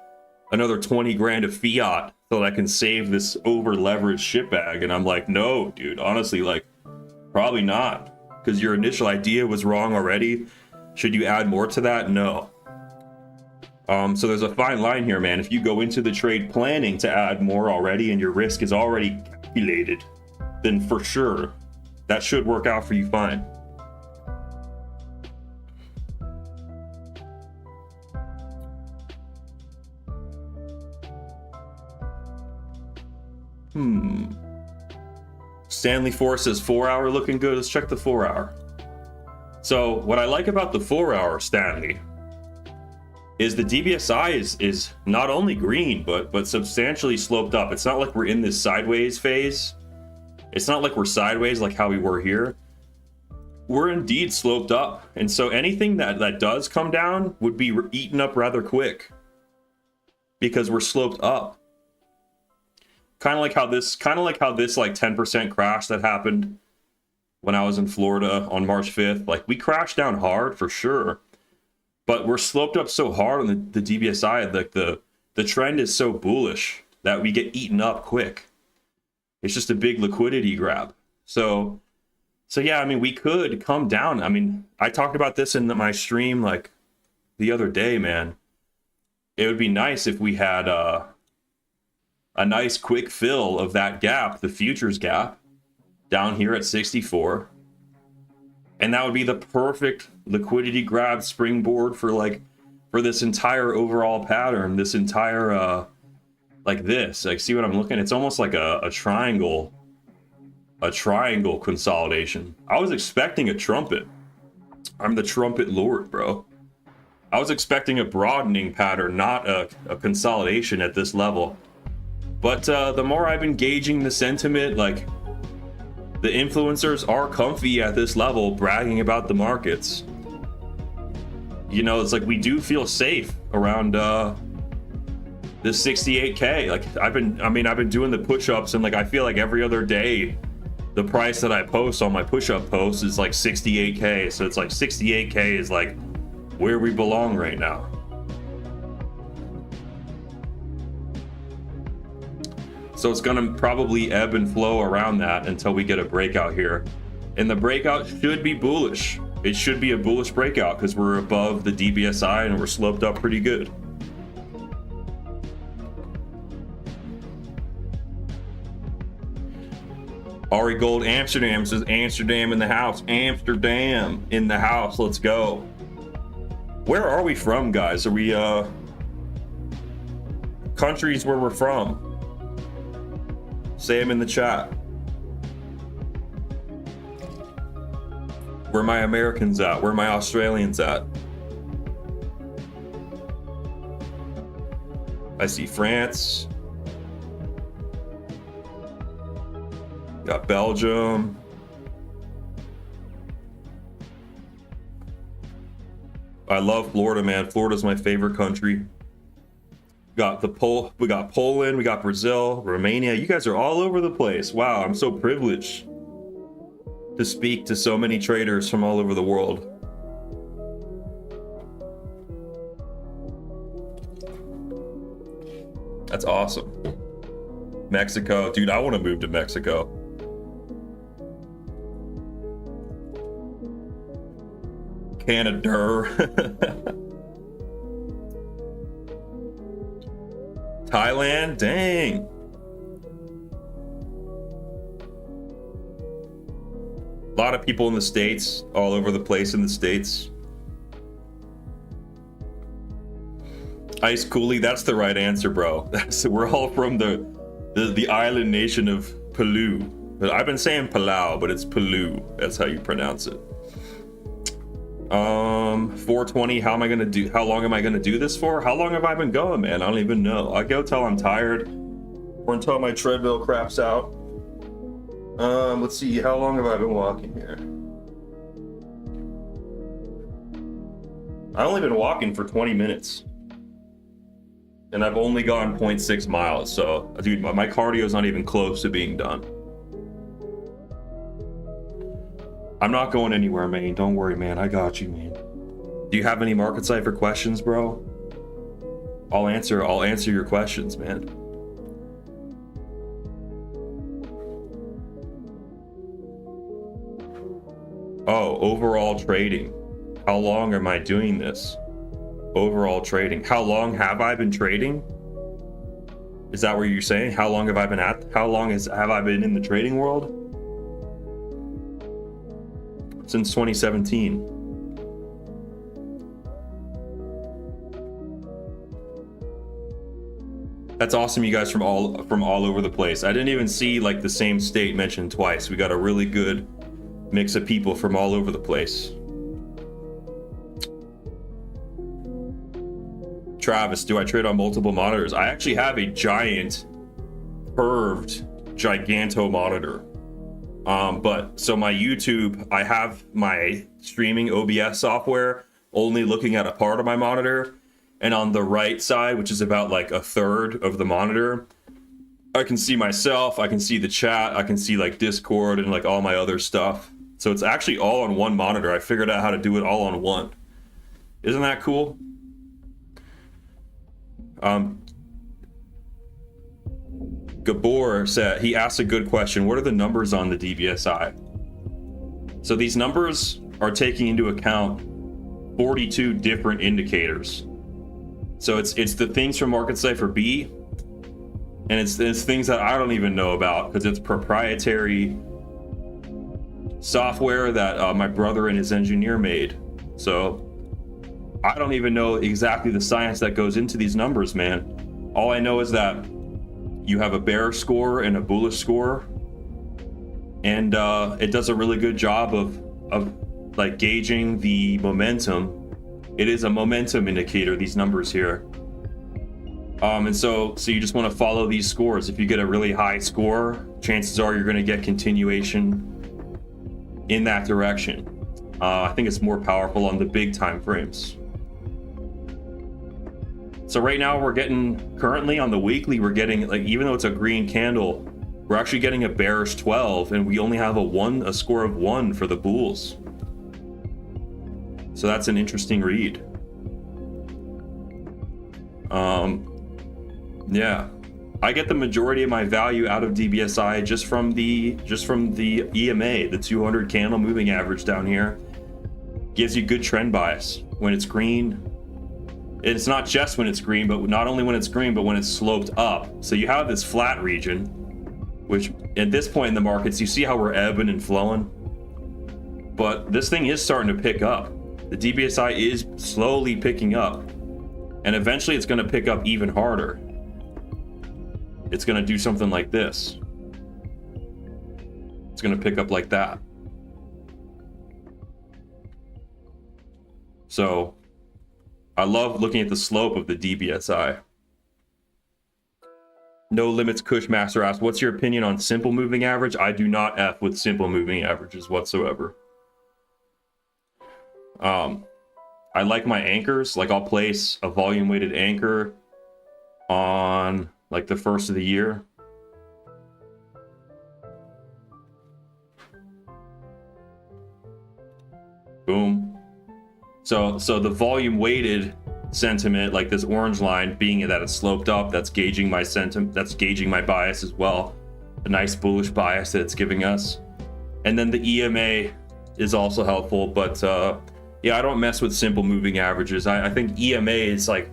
another 20 grand of fiat so that I can save this over leveraged shit bag? And I'm like, no, dude, honestly, like probably not, because your initial idea was wrong already. Should you add more to that? No. So there's a fine line here, man. If you go into the trade planning to add more already and your risk is already calculated, then for sure that should work out for you fine. Stanley Force says 4 hour looking good. Let's check the 4 hour. So what I like about the 4 hour, Stanley, is the DBSI is not only green, but substantially sloped up. It's not like we're in this sideways phase. It's not like we're sideways like how we were here. We're indeed sloped up. And so anything that does come down would be eaten up rather quick because we're sloped up. Kind of like how this like 10% crash that happened when I was in Florida on March 5th. Like we crashed down hard for sure, but we're sloped up so hard on the DBSI, like the trend is so bullish that we get eaten up quick. It's just a big liquidity grab. So yeah, I mean, we could come down. I mean, I talked about this in my stream like the other day, man. It would be nice if we had a nice quick fill of that gap, the futures gap, down here at 64. And that would be the perfect liquidity grab springboard for this entire overall pattern, this entire, like this. Like, see what I'm looking? It's almost like a triangle consolidation. I was expecting a trumpet. I'm the trumpet lord, bro. I was expecting a broadening pattern, not a consolidation at this level. But the more I've been gauging the sentiment, like the influencers are comfy at this level, bragging about the markets. You know, it's like we do feel safe around this 68K. Like I've been doing the push-ups, and like I feel like every other day, the price that I post on my push-up posts is like 68K. So it's like 68K is like where we belong right now. So it's going to probably ebb and flow around that until we get a breakout here. And the breakout should be bullish. It should be a bullish breakout because we're above the DBSI and we're sloped up pretty good. Ari Gold Amsterdam says Amsterdam in the house. Amsterdam in the house. Let's go. Where are we from, guys? Are we countries where we're from? Say them in the chat. Where my Americans at? Where my Australians at? I see France. Got Belgium. I love Florida, man. Florida's my favorite country. We got Poland, we got Brazil, Romania. You guys are all over the place. Wow, I'm so privileged to speak to so many traders from all over the world. That's awesome. Mexico, dude, I want to move to Mexico. Canada. Thailand, dang. A lot of people in the States, all over the place in the States. Ice Coolie, that's the right answer, bro. We're all from the island nation of Palau. But I've been saying Palau, but it's Palau. That's how you pronounce it. 420. How long am I gonna do this for? How long have I been going, man? I don't even know. I go till I'm tired or until my treadmill craps out. Let's see, how long have I been walking here? I've only been walking for 20 minutes. And I've only gone 0.6 miles, so dude, my cardio is not even close to being done. I'm not going anywhere, man. Don't worry, man. I got you, man. Do you have any Market Cipher questions, bro? I'll answer your questions, man. Oh, overall trading. How long am I doing this? Overall trading. How long have I been trading? Is that what you're saying? How long have I been have I been in the trading world? Since 2017. That's awesome, you guys from all over the place. I didn't even see like the same state mentioned twice. We got a really good mix of people from all over the place. Travis, do I trade on multiple monitors? I actually have a giant curved giganto monitor. But so my YouTube, I have my streaming OBS software only looking at a part of my monitor, and on the right side, which is about like a third of the monitor, I can see myself, I can see the chat, I can see like Discord and like all my other stuff. So it's actually all on one monitor. I figured out how to do it all on one. Isn't that cool? Gabor said, he asked a good question. What are the numbers on the DBSI? So these numbers are taking into account 42 different indicators. So it's the things from Market Cipher B, and it's things that I don't even know about because it's proprietary software that my brother and his engineer made. So I don't even know exactly the science that goes into these numbers, man. All I know is that you have a bearish score and a bullish score, and it does a really good job of like gauging the momentum. It is a momentum indicator, these numbers here. And so you just want to follow these scores. If you get a really high score, chances are you're going to get continuation in that direction. I think it's more powerful on the big time frames. So right now currently on the weekly, we're getting, like, even though it's a green candle, we're actually getting a bearish 12, and we only have a score of 1 for the bulls. So that's an interesting read. Yeah, I get the majority of my value out of DBSI just from the EMA, the 200 candle moving average down here. Gives you good trend bias when it's green. It's not just when it's green, but not only when it's green, but when it's sloped up. So you have this flat region, which at this point in the markets, you see how we're ebbing and flowing. But this thing is starting to pick up. The DBSI is slowly picking up, and eventually it's going to pick up even harder. It's going to do something like this. It's going to pick up like that. So I love looking at the slope of the DBSI. No Limits Cushmaster asks, what's your opinion on simple moving average? I do not F with simple moving averages whatsoever. I like my anchors. Like, I'll place a volume weighted anchor on like the first of the year. Boom. So the volume weighted sentiment, like this orange line, being that it's sloped up, that's gauging my sentiment, that's gauging my bias as well. A nice bullish bias that it's giving us. And then the EMA is also helpful, but yeah, I don't mess with simple moving averages. I think EMA is like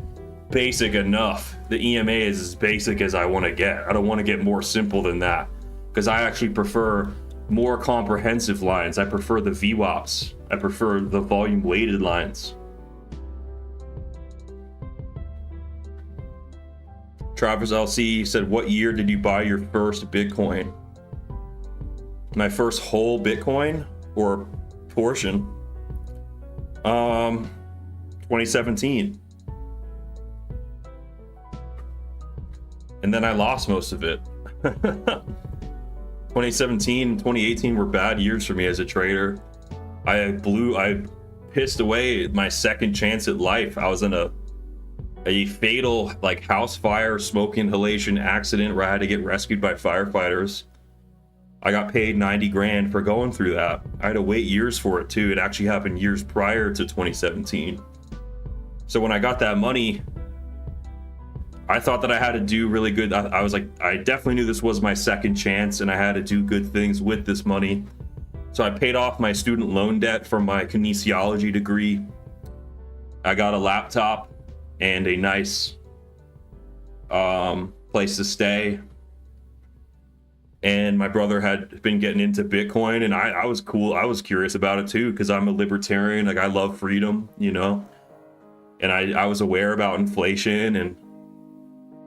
basic enough. The EMA is as basic as I want to get. I don't want to get more simple than that, because I actually prefer more comprehensive lines. I prefer the VWAPs. I prefer the volume weighted lines. Travis LC said, what year did you buy your first Bitcoin? My first whole Bitcoin or portion? 2017. And then I lost most of it. 2017 and 2018 were bad years for me as a trader. I pissed away my second chance at life. I was in a fatal like house fire, smoke inhalation accident where I had to get rescued by firefighters. I got paid 90 grand for going through that. I had to wait years for it too. It actually happened years prior to 2017. So when I got that money, I thought that I had to do really good. I was like, I definitely knew this was my second chance and I had to do good things with this money. So I paid off my student loan debt from my kinesiology degree. I got a laptop and a nice place to stay. And my brother had been getting into Bitcoin, and I was cool. I was curious about it too, because I'm a libertarian. Like, I love freedom, you know? And I was aware about inflation and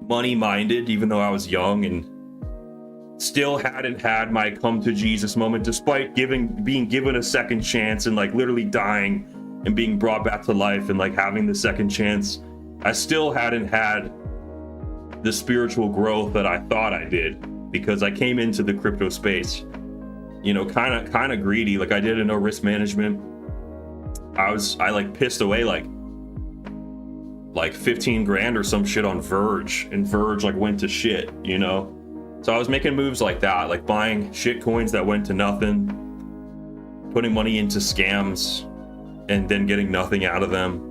money minded, even though I was young, and still hadn't had my come to Jesus moment, despite being given a second chance and like literally dying and being brought back to life and like having the second chance. I still hadn't had the spiritual growth that I thought I did, because I came into the crypto space, you know, kind of greedy. Like, I didn't know risk management. I like pissed away like 15 grand or some shit on Verge, and Verge like went to shit, you know? So I was making moves like that, like buying shit coins that went to nothing, putting money into scams, and then getting nothing out of them.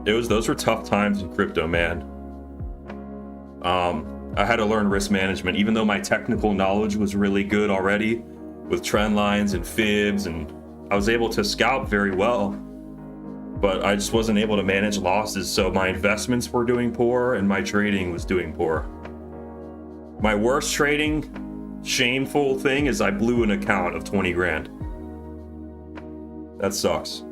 Those were tough times in crypto, man. I had to learn risk management, even though my technical knowledge was really good already with trend lines and fibs, and I was able to scalp very well, but I just wasn't able to manage losses. So my investments were doing poor and my trading was doing poor. My worst trading, shameful thing is I blew an account of 20 grand. That sucks.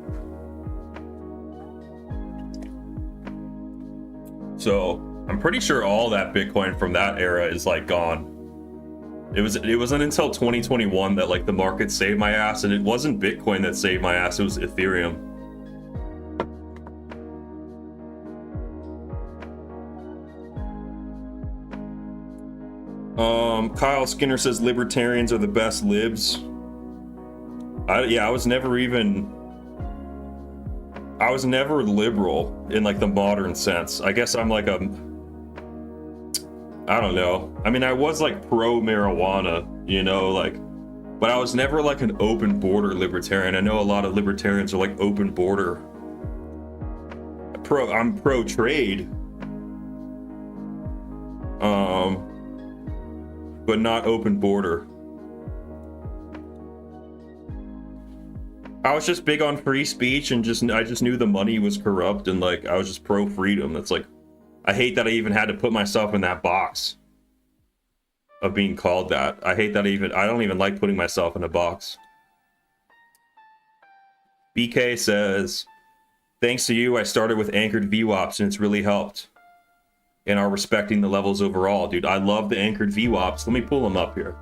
So I'm pretty sure all that Bitcoin from that era is like gone. It wasn't until 2021 that like the market saved my ass, and it wasn't Bitcoin that saved my ass, it was Ethereum. Kyle Skinner says libertarians are the best libs. I was never liberal in like the modern sense. I guess I'm like I don't know. I mean, I was like pro marijuana, you know, like, but I was never like an open border libertarian. I know a lot of libertarians are like open border. I'm pro trade. But not open border. I was just big on free speech, and I just knew the money was corrupt, and like I was just pro freedom. That's like, I hate that I even had to put myself in that box of being called that. I hate that I don't even like putting myself in a box. BK says, thanks to you, I started with anchored VWAPs and it's really helped. And are respecting the levels overall. Dude, I love the anchored VWAPs. Let me pull them up here.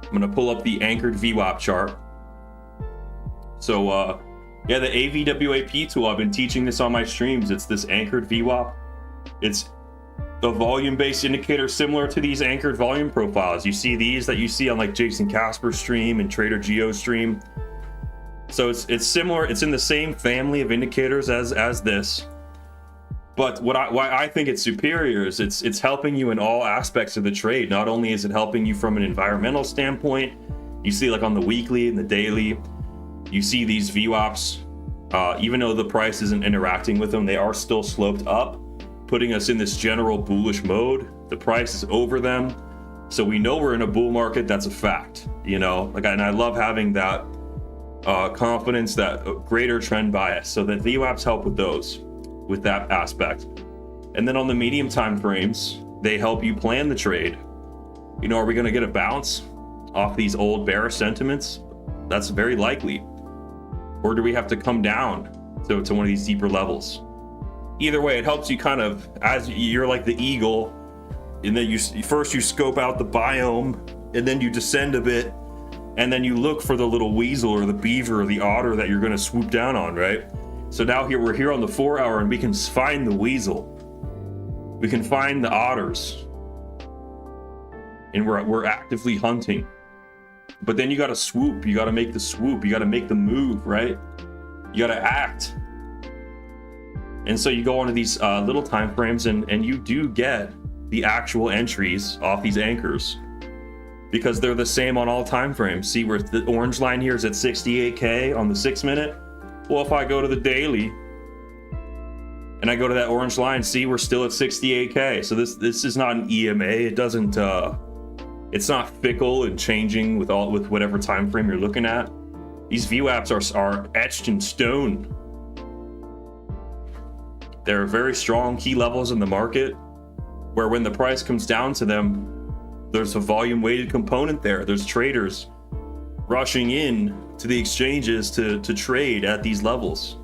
I'm gonna pull up the anchored VWAP chart. So yeah, the AVWAP tool, I've been teaching this on my streams. It's this anchored VWAP. It's a volume-based indicator similar to these anchored volume profiles. You see these that you see on like Jason Casper's stream and Trader Geo's stream. So it's similar. It's in the same family of indicators as this. But why I think it's superior is it's helping you in all aspects of the trade. Not only is it helping you from an environmental standpoint, you see like on the weekly and the daily, you see these VWAPs, even though the price isn't interacting with them, they are still sloped up, putting us in this general bullish mode. The price is over them. So we know we're in a bull market. That's a fact, you know, like, and I love having that confidence, that greater trend bias. So the VWAPs help with those. With that aspect. And then on the medium time frames, they help you plan the trade. You know, are we going to get a bounce off these old bearish sentiments? That's very likely. Or do we have to come down to one of these deeper levels? Either way, it helps you kind of, as you're like the eagle, and then you first scope out the biome, and then you descend a bit, and then you look for the little weasel or the beaver or the otter that you're going to swoop down on, right? So now we're here on the 4 hour, and we can find the weasel, we can find the otters, and we're actively hunting. But then you got to swoop, you got to make the swoop, you got to make the move, right? You got to act. And so you go onto these little time frames, and you do get the actual entries off these anchors, because they're the same on all time frames. See where the orange line here is at 68K on the 6 minute? Well, if I go to the daily and I go to that orange line, see, we're still at 68K. So this is not an EMA. It doesn't it's not fickle and changing with whatever time frame you're looking at. These VWAPs are etched in stone. There are very strong key levels in the market where when the price comes down to them, there's a volume weighted component there. There's traders rushing in to the exchanges to trade at these levels.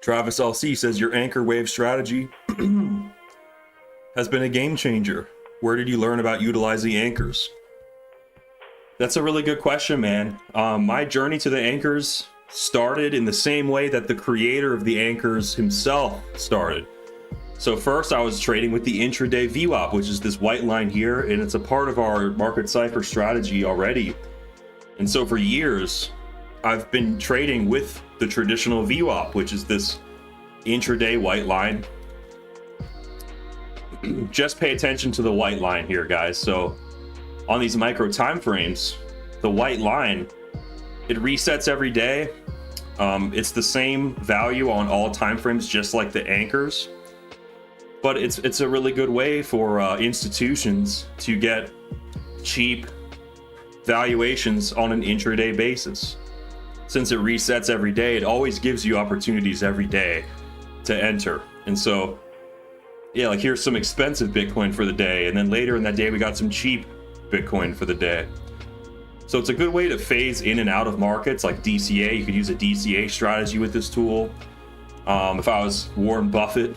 Travis LC says your anchor wave strategy has been a game changer. Where did you learn about utilizing anchors? That's a really good question, man. My journey to the anchors started in the same way that the creator of the anchors himself started. So first I was trading with the intraday VWAP, which is this white line here, and it's a part of our market cipher strategy already. And so for years, I've been trading with the traditional VWAP, which is this intraday white line. Just pay attention to the white line here, guys. So on these micro time frames, the white line, it resets every day. It's the same value on all time frames, just like the anchors. But it's a really good way for institutions to get cheap valuations on an intraday basis. Since it resets every day, it always gives you opportunities every day to enter. And so, yeah, like here's some expensive Bitcoin for the day, and then later in that day we got some cheap Bitcoin for the day. So it's a good way to phase in and out of markets like DCA. You could use a DCA strategy with this tool. If I was Warren Buffett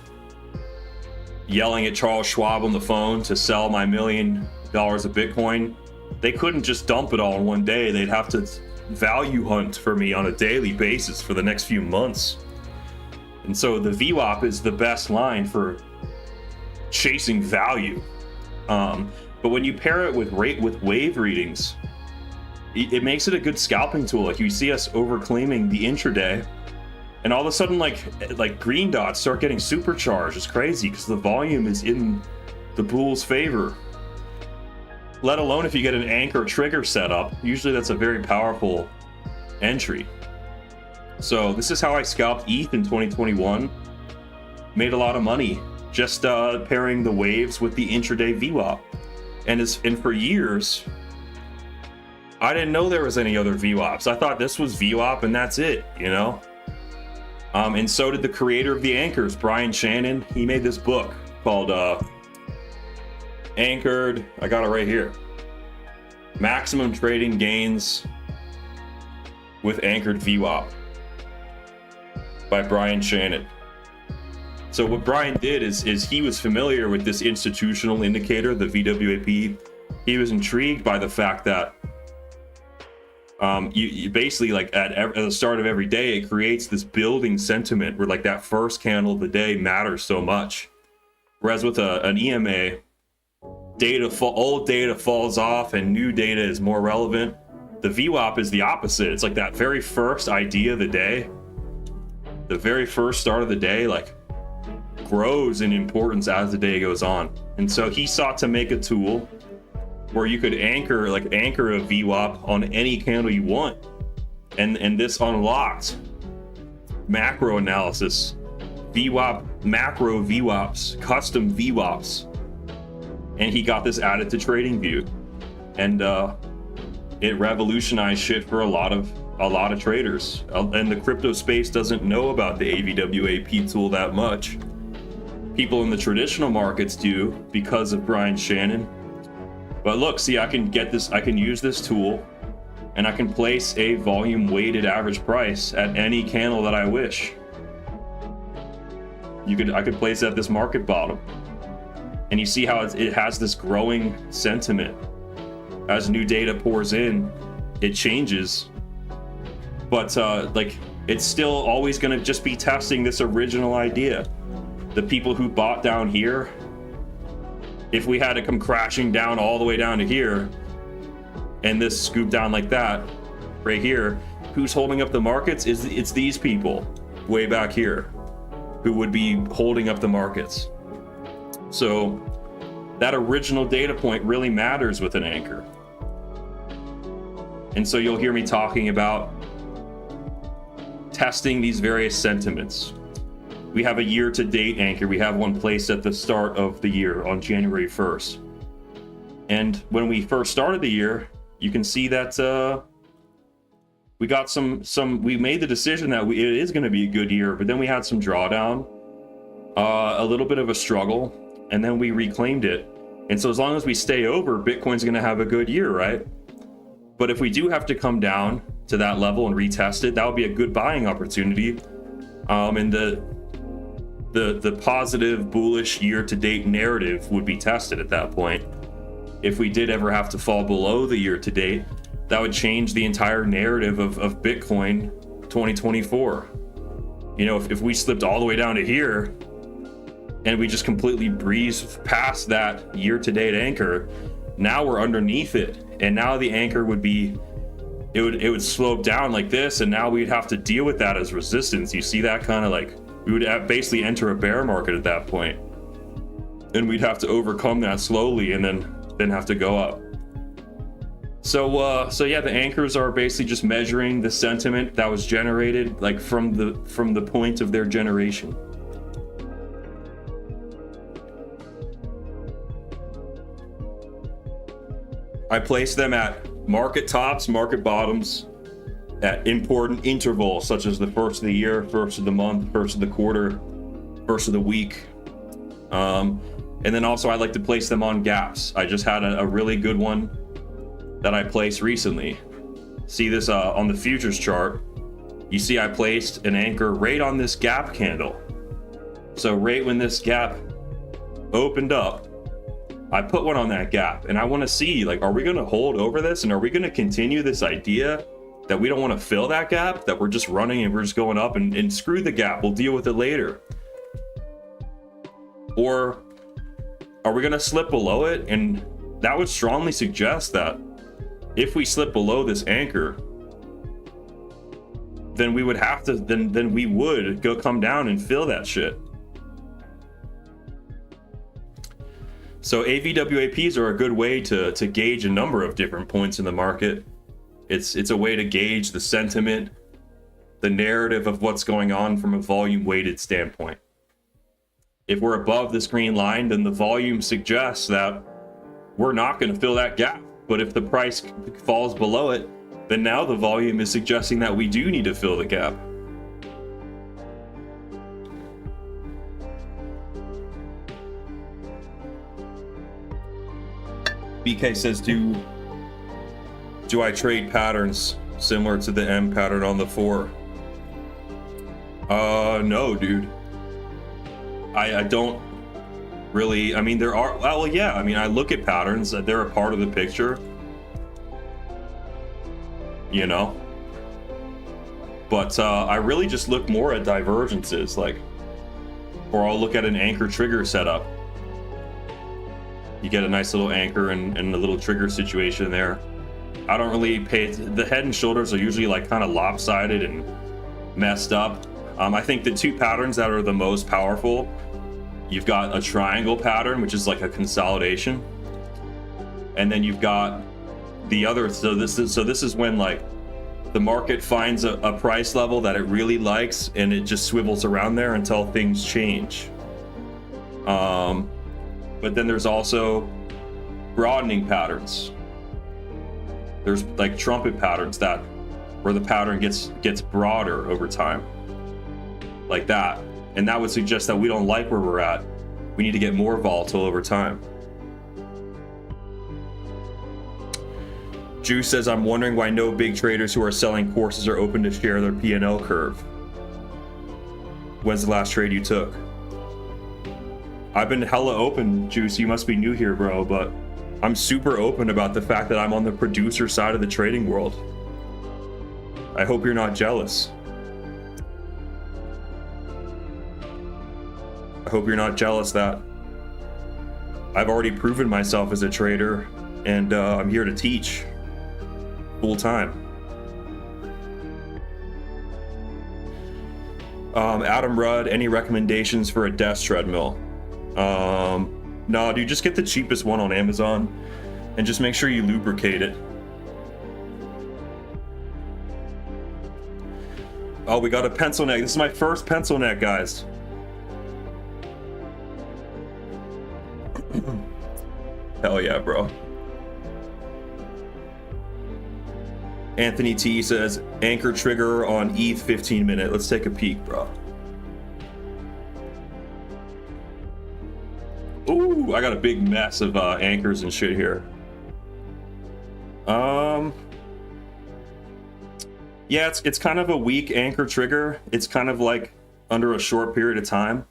yelling at Charles Schwab on the phone to sell my $1 million of Bitcoin, they couldn't just dump it all in one day. They'd have to value hunt for me on a daily basis for the next few months. And so the VWAP is the best line for chasing value. But when you pair it with wave readings, it makes it a good scalping tool. Like you see us overclaiming the intraday, and all of a sudden like green dots start getting supercharged. It's crazy because the volume is in the bull's favor. Let alone if you get an anchor trigger set up. Usually that's a very powerful entry. So this is how I scalped ETH in 2021. Made a lot of money just pairing the waves with the intraday VWAP. And for years, I didn't know there was any other VWAPs. I thought this was VWAP and that's it, you know? And so did the creator of the anchors, Brian Shannon. He made this book called Anchored, I got it right here. Maximum Trading Gains with Anchored VWAP by Brian Shannon. So what Brian did is he was familiar with this institutional indicator, the VWAP. He was intrigued by the fact that you basically like at the start of every day, it creates this building sentiment where like that first candle of the day matters so much. Whereas with an EMA, old data falls off and new data is more relevant. The VWAP is the opposite. It's like that very first idea of the day, the very first start of the day, like grows in importance as the day goes on. And so he sought to make a tool where you could anchor a VWAP on any candle you want. And this unlocked macro analysis, VWAP, macro VWAPs, custom VWAPs. And he got this added to TradingView. And it revolutionized shit for a lot of traders. And the crypto space doesn't know about the AVWAP tool that much. People in the traditional markets do because of Brian Shannon. But look, see, I can use this tool and I can place a volume weighted average price at any candle that I wish. I could place it at this market bottom, and you see how it has this growing sentiment. As new data pours in, it changes, but like it's still always going to just be testing this original idea. The people who bought down here, if we had to come crashing down all the way down to here, and this scoop down like that, right here, who's holding up the markets? It's these people way back here who would be holding up the markets. So that original data point really matters with an anchor. And so you'll hear me talking about testing these various sentiments. We have a year-to-date anchor. We have one placed at the start of the year on January 1st. And when we first started the year, you can see that we got we made the decision that it is going to be a good year, but then we had some drawdown, a little bit of a struggle, and then we reclaimed it. And so as long as we stay over, Bitcoin's going to have a good year, right? But if we do have to come down to that level and retest it, that would be a good buying opportunity. And the positive bullish year-to-date narrative would be tested at that point. If we did ever have to fall below the year-to-date, that would change the entire narrative of Bitcoin 2024. You know, if we slipped all the way down to here and we just completely breezed past that year-to-date anchor, now we're underneath it, and now the anchor would be, it would slope down like this, and now we'd have to deal with that as resistance. You see that kind of like, we would basically enter a bear market at that point, and we'd have to overcome that slowly and then have to go up. So yeah, the anchors are basically just measuring the sentiment that was generated, like from the point of their generation. I place them at market tops, market bottoms, at important intervals such as the first of the year, first of the month, first of the quarter, first of the week. And then also I like to place them on gaps. I just had a really good one that I placed recently. See this on the futures chart. You see I placed an anchor right on this gap candle. So right when this gap opened up, I put one on that gap, and I want to see, like, are we going to hold over this, and are we going to continue this idea that we don't want to fill that gap, that we're just running and we're just going up and screw the gap, we'll deal with it later? Or are we going to slip below it? And that would strongly suggest that if we slip below this anchor, then we would have to, then we would go come down and fill that shit. So AVWAPs are a good way to gauge a number of different points in the market. It's a way to gauge the sentiment, the narrative of what's going on from a volume weighted standpoint. If we're above this green line, then the volume suggests that we're not going to fill that gap. But if the price falls below it, then now the volume is suggesting that we do need to fill the gap. BK says, do I trade patterns similar to the M pattern on the 4? No, dude. I don't really. I mean, there are, well, yeah, I mean, I look at patterns, they're a part of the picture, you know, but I really just look more at divergences, like, or I'll look at an anchor trigger setup. You get a nice little anchor and a little trigger situation there. I don't really pay, the head and shoulders are usually like kind of lopsided and messed up. I think the two patterns that are the most powerful, you've got a triangle pattern, which is like a consolidation, and then you've got the other. So this is when like the market finds a price level that it really likes, and it just swivels around there until things change. But then there's also broadening patterns. There's like trumpet patterns that where the pattern gets broader over time, like that, and that would suggest that we don't like where we're at. We need to get more volatile over time. Juice says, I'm wondering why no big traders who are selling courses are open to share their P&L curve. When's the last trade you took? I've been hella open, Juice. You must be new here, bro, but I'm super open about the fact that I'm on the producer side of the trading world. I hope you're not jealous. I hope you're not jealous that I've already proven myself as a trader, and I'm here to teach full time. Adam Rudd, any recommendations for a desk treadmill? No, dude, just get the cheapest one on Amazon and just make sure you lubricate it. Oh, we got a pencil neck. This is my first pencil neck, guys. Hell yeah, bro. Anthony T says, anchor trigger on ETH 15 minute. Let's take a peek, bro. Ooh, I got a big mess of anchors and shit here. Yeah, it's kind of a weak anchor trigger. It's kind of like under a short period of time.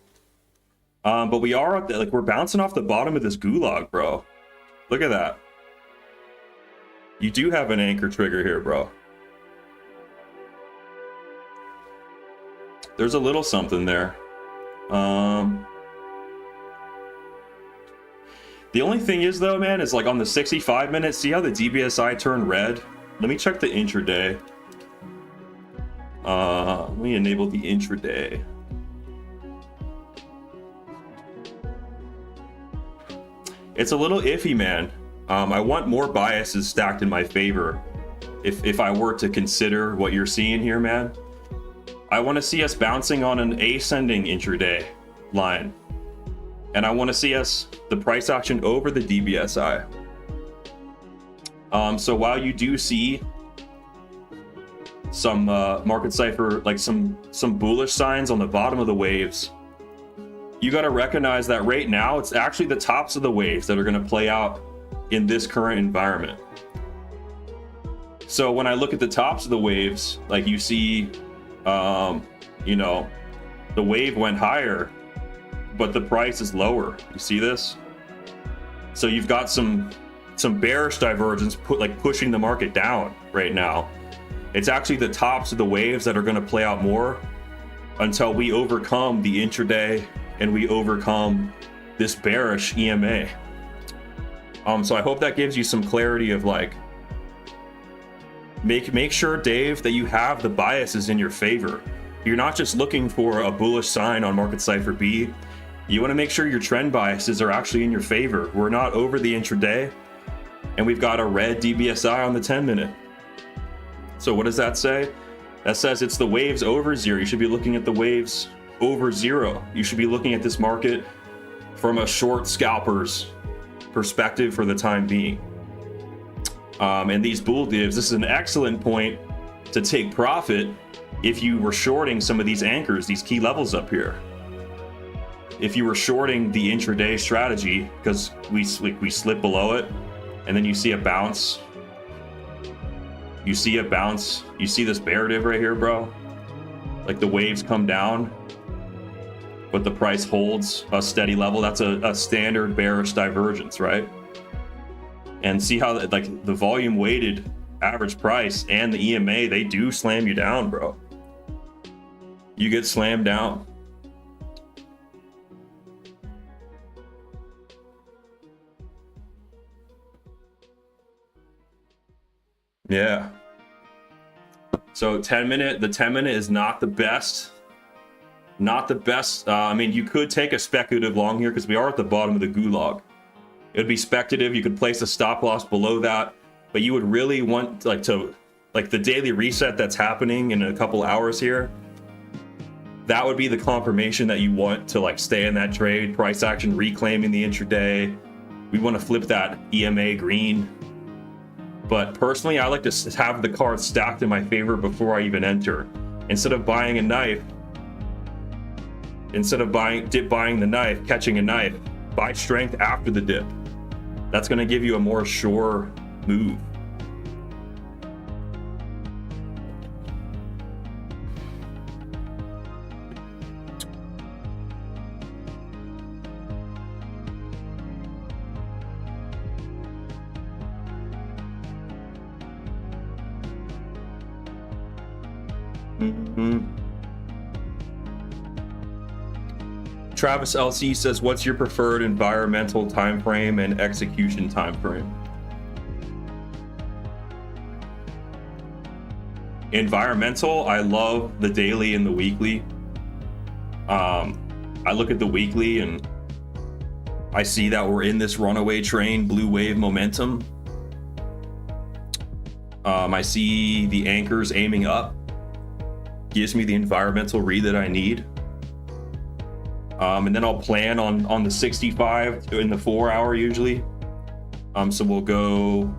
But we are at the, like, we're bouncing off the bottom of this gulag, bro. Look at that. You do have an anchor trigger here, bro. There's a little something there. The only thing is, though, man, is like on the 65 minutes, see how the DBSI turned red? Let me check the intraday. Let me enable the intraday. It's a little iffy, man. I want more biases stacked in my favor. If I were to consider what you're seeing here, man, I want to see us bouncing on an ascending intraday line. And I want to see us, the price action over the DBSI. So while you do see some market cipher, like some bullish signs on the bottom of the waves, you got to recognize that right now it's actually the tops of the waves that are going to play out in this current environment. So when I look at the tops of the waves, like you see, you know, the wave went higher, but the price is lower. You see this? So you've got some bearish divergence pushing the market down right now. It's actually the tops of the waves that are going to play out more until we overcome the intraday and we overcome this bearish EMA. So I hope that gives you some clarity of like, make sure, Dave, that you have the biases in your favor. You're not just looking for a bullish sign on Market Cipher B. You want to make sure your trend biases are actually in your favor. We're not over the intraday, and we've got a red DBSI on the 10 minute. So what does that say? That says it's the waves over zero. You should be looking at the waves over zero. You should be looking at this market from a short scalper's perspective for the time being. And these bull divs, this is an excellent point to take profit if you were shorting some of these anchors, these key levels up here. If you were shorting the intraday strategy, because we slip below it, and then you see a bounce. You see a bounce. You see this bear div right here, bro? Like the waves come down, but the price holds a steady level. That's a standard bearish divergence, right? And see how like the volume weighted average price and the EMA, they do slam you down, bro. You get slammed down. Yeah. So the 10 minute is not the best. Not the best. I mean, you could take a speculative long here because we are at the bottom of the gulag. It would be speculative. You could place a stop loss below that, but you would really want the daily reset that's happening in a couple hours here. That would be the confirmation that you want to like stay in that trade. Price action reclaiming the intraday. We want to flip that EMA green. But personally, I like to have the cards stacked in my favor before I even enter. Instead of buying a knife, buying the knife, catching a knife, buy strength after the dip. That's going to give you a more sure move. Travis LC says, what's your preferred environmental time frame and execution time frame? Environmental, I love the daily and the weekly. I look at the weekly and I see that we're in this runaway train, blue wave momentum. I see the anchors aiming up. Gives me the environmental read that I need. And then I'll plan on the 65 in the 4 hour usually. So we'll go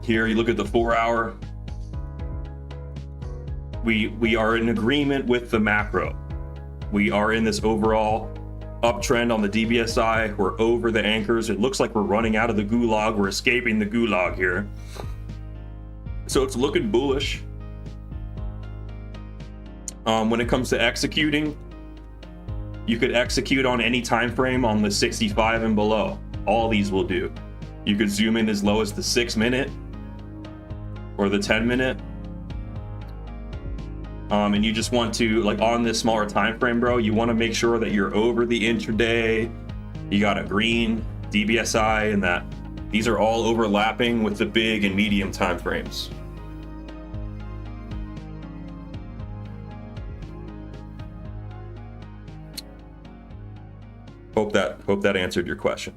here. You look at the 4 hour. We are in agreement with the macro. We are in this overall uptrend on the DBSI. We're over the anchors. It looks like we're running out of the gulag. We're escaping the gulag here. So it's looking bullish. When it comes to executing, you could execute on any time frame on the 65 and below. All these will do. You could zoom in as low as the 6 minute or the 10 minute. And you just want to, like, on this smaller time frame, bro, you want to make sure that you're over the intraday. You got a green DBSI, and that these are all overlapping with the big and medium time frames. Hope that answered your question.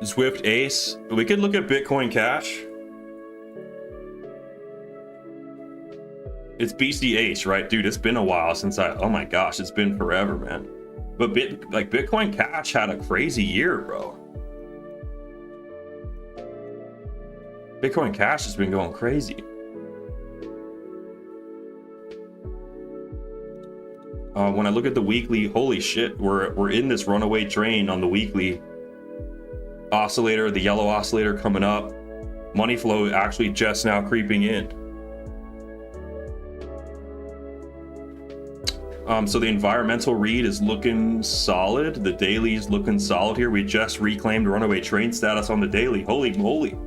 Swift Ace. We could look at Bitcoin Cash. It's BC Ace, right, dude? It's been a while since oh my gosh, it's been forever, man. But Bitcoin Cash had a crazy year, bro. Bitcoin Cash has been going crazy. When I look at the weekly, holy shit, we're in this runaway train on the weekly. Oscillator, the yellow oscillator coming up. Money flow actually just now creeping in. So the environmental read is looking solid. The daily is looking solid here. We just reclaimed runaway train status on the daily. Holy moly.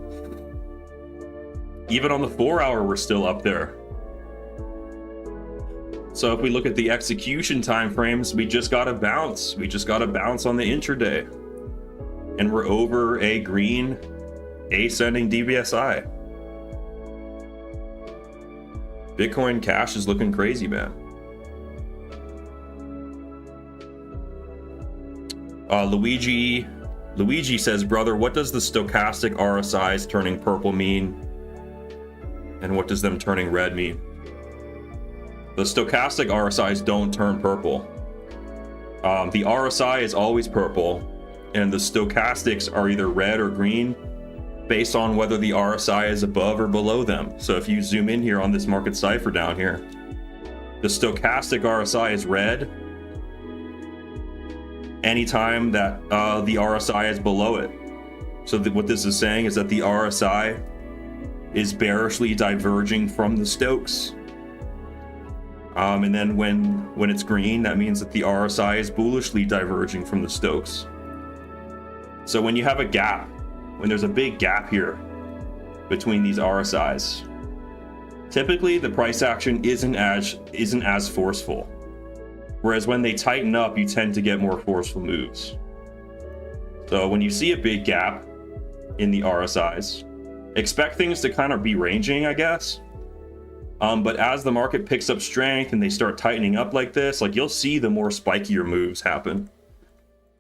Even on the 4 hour, we're still up there. So if we look at the execution time frames, we just got to bounce. We just got to bounce on the intraday. And we're over a green ascending DBSI. Bitcoin Cash is looking crazy, man. Luigi says, brother, what does the stochastic RSIs turning purple mean? And what does them turning red mean? The stochastic RSIs don't turn purple. The RSI is always purple, and the stochastics are either red or green based on whether the RSI is above or below them. So if you zoom in here on this market cipher down here, the stochastic RSI is red anytime that the RSI is below it. So what this is saying is that the RSI is bearishly diverging from the Stokes. And then when it's green, that means that the RSI is bullishly diverging from the Stokes. So when you have a gap, when there's a big gap here between these RSIs, typically the price action isn't as forceful. Whereas when they tighten up, you tend to get more forceful moves. So when you see a big gap in the RSIs, expect things to kind of be ranging, I guess. But as the market picks up strength and they start tightening up like this, like, you'll see the more spikier moves happen.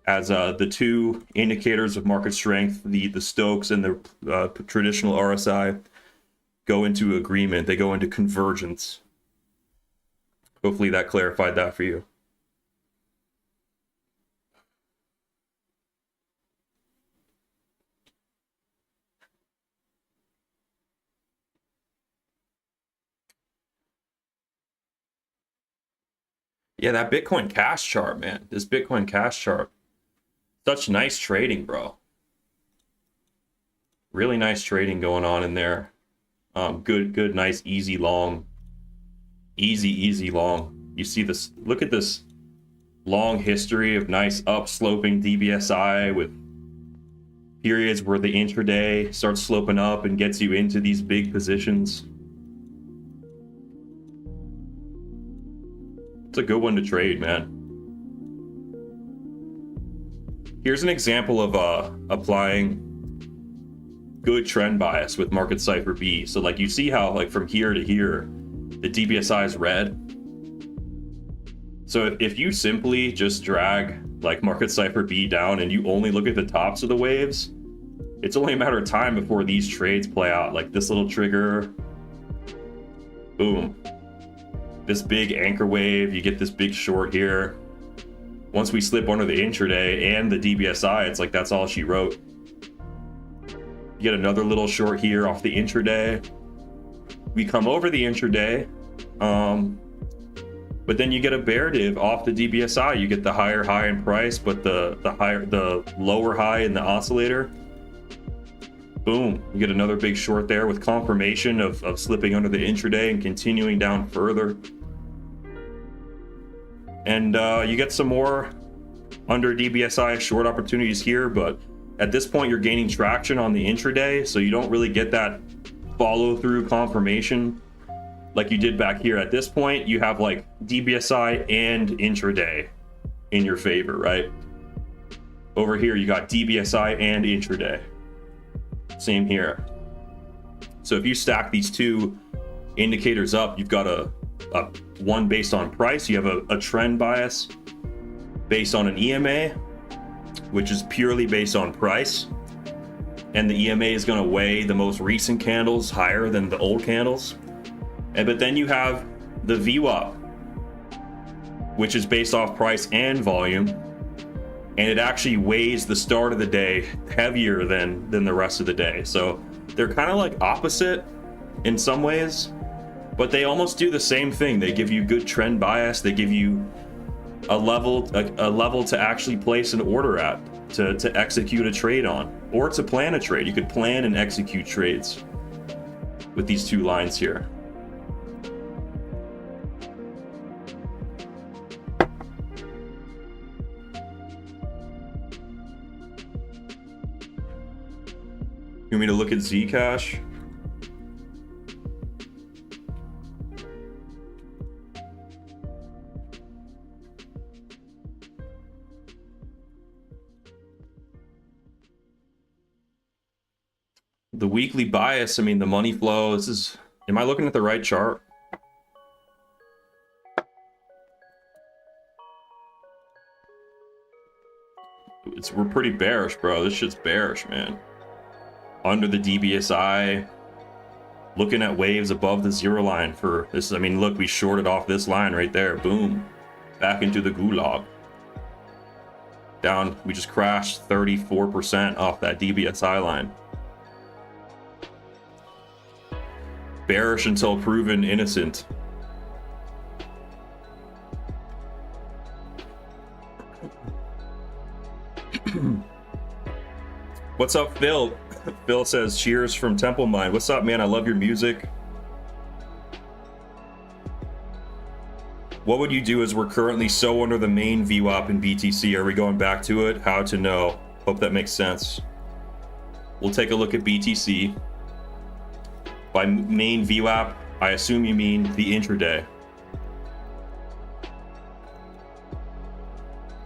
As the two indicators of market strength, the Stokes and the traditional RSI, go into agreement. They go into convergence. Hopefully that clarified that for you. Yeah, that Bitcoin Cash chart, man. This Bitcoin Cash chart. Such nice trading, bro. Really nice trading going on in there. Good, nice, easy long. Easy long. You see this, look at this long history of nice upsloping DBSI with periods where the intraday starts sloping up and gets you into these big positions. It's a good one to trade, man. Here's an example of applying good trend bias with market cipher B. So like you see how like from here to here, the DBSI is red. So if you simply just drag like market cipher B down and you only look at the tops of the waves, it's only a matter of time before these trades play out. Like this little trigger, boom. This big anchor wave, you get this big short here. Once we slip under the intraday and the DBSI, it's like that's all she wrote. You get another little short here off the intraday. We come over the intraday, but then you get a bear div off the DBSI. You get the higher high in price, but the lower high in the oscillator. Boom, you get another big short there with confirmation of slipping under the intraday and continuing down further. And you get some more under DBSI short opportunities here, but at this point you're gaining traction on the intraday, so you don't really get that follow through confirmation like you did back here. At this point you have like DBSI and intraday in your favor, right? Over here you got DBSI and intraday. Same here. So if you stack these two indicators up, you've got a one based on price, you have a trend bias based on an EMA, which is purely based on price, and the EMA is going to weigh the most recent candles higher than the old candles. But then you have the VWAP, which is based off price and volume, and it actually weighs the start of the day heavier than the rest of the day. So they're kind of like opposite in some ways, but they almost do the same thing. They give you good trend bias. They give you a level to actually place an order at, to execute a trade on, or to plan a trade. You could plan and execute trades with these two lines here. You want me to look at Zcash? The weekly bias, I mean, the money flow, this is, am I looking at the right chart? We're pretty bearish, bro. This shit's bearish, man. Under the DBSI, looking at waves above the zero line for this. I mean, look, we shorted off this line right there. Boom, back into the gulag. Down, we just crashed 34% off that DBSI line. Bearish until proven innocent. What's up, Phil? Phil says, cheers from Temple Mine. What's up, man? I love your music. What would you do as we're currently so under the main VWAP in BTC? Are we going back to it? How to know? Hope that makes sense. We'll take a look at BTC. By main VWAP, I assume you mean the intraday.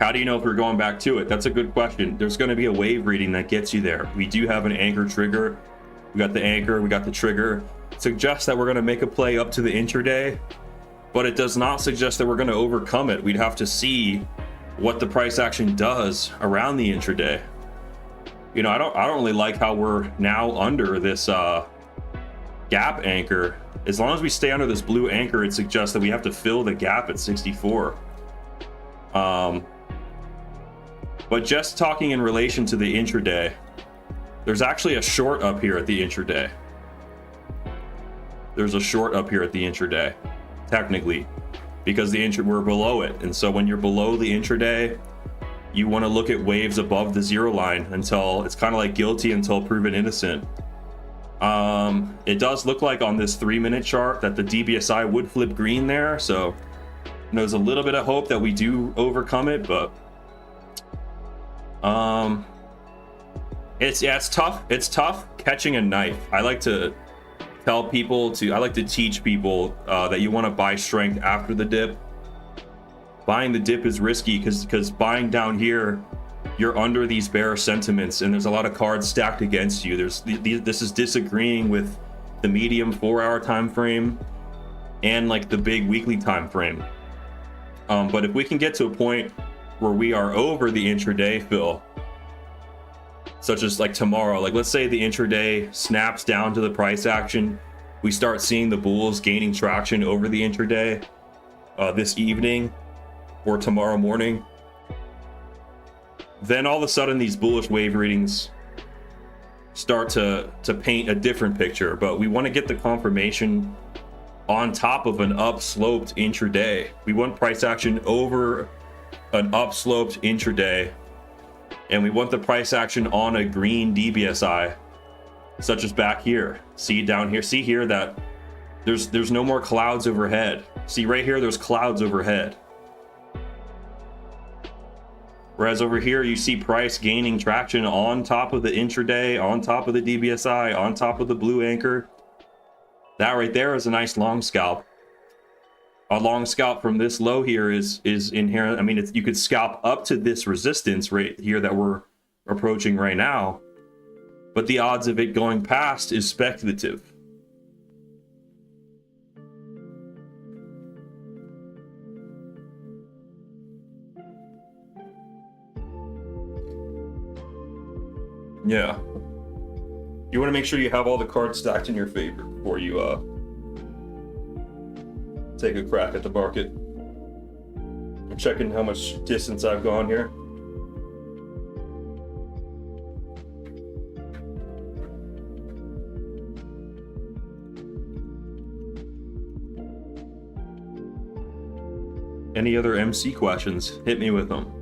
How do you know if we're going back to it? That's a good question. There's going to be a wave reading that gets you there. We do have an anchor trigger. We got the anchor, we got the trigger. It suggests that we're going to make a play up to the intraday, but it does not suggest that we're going to overcome it. We'd have to see what the price action does around the intraday. You know, I don't really like how we're now under this gap anchor. As long as we stay under this blue anchor, it suggests that we have to fill the gap at 64. But just talking in relation to the intraday, there's actually a short up here at the intraday. There's a short up here at the intraday, technically, because we're below it. And so when you're below the intraday, you want to look at waves above the zero line until it's kind of like guilty until proven innocent. It does look like on this 3-minute chart that the DBSI would flip green there. So there's a little bit of hope that we do overcome it, but It's tough. It's tough catching a knife. I like to tell people I like to teach people that you want to buy strength after the dip. Buying the dip is risky because buying down here, you're under these bear sentiments, and there's a lot of cards stacked against you. This is disagreeing with the medium 4-hour time frame and like the big weekly time frame. But if we can get to a point where we are over the intraday fill, such as like tomorrow, like let's say the intraday snaps down to the price action, we start seeing the bulls gaining traction over the intraday this evening or tomorrow morning, then all of a sudden these bullish wave readings start to paint a different picture. But we want to get the confirmation on top of an upsloped intraday. We want price action over an upsloped intraday, and we want the price action on a green DBSI, such as back here. See down here, see here that there's no more clouds overhead. See right here, there's clouds overhead. Whereas over here, you see price gaining traction on top of the intraday, on top of the DBSI, on top of the blue anchor. That right there is a nice long scalp. A long scalp from this low here is inherent. I mean, you could scalp up to this resistance right here that we're approaching right now, but the odds of it going past is speculative. Yeah. You want to make sure you have all the cards stacked in your favor before you take a crack at the market. I'm checking how much distance I've gone here. Any other MC questions? Hit me with them.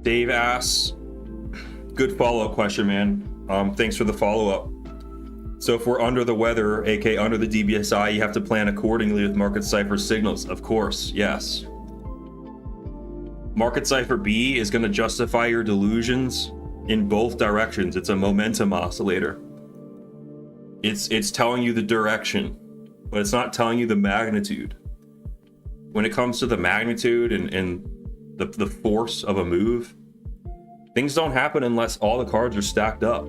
Dave asks, good follow-up question, man. Thanks for the follow-up. So if we're under the weather, aka under the DBSI, you have to plan accordingly with Market Cipher signals. Of course, yes. Market Cipher B is going to justify your delusions in both directions. It's a momentum oscillator. It's telling you the direction, but it's not telling you the magnitude. When it comes to the magnitude and the force of a move, things don't happen unless all the cards are stacked up.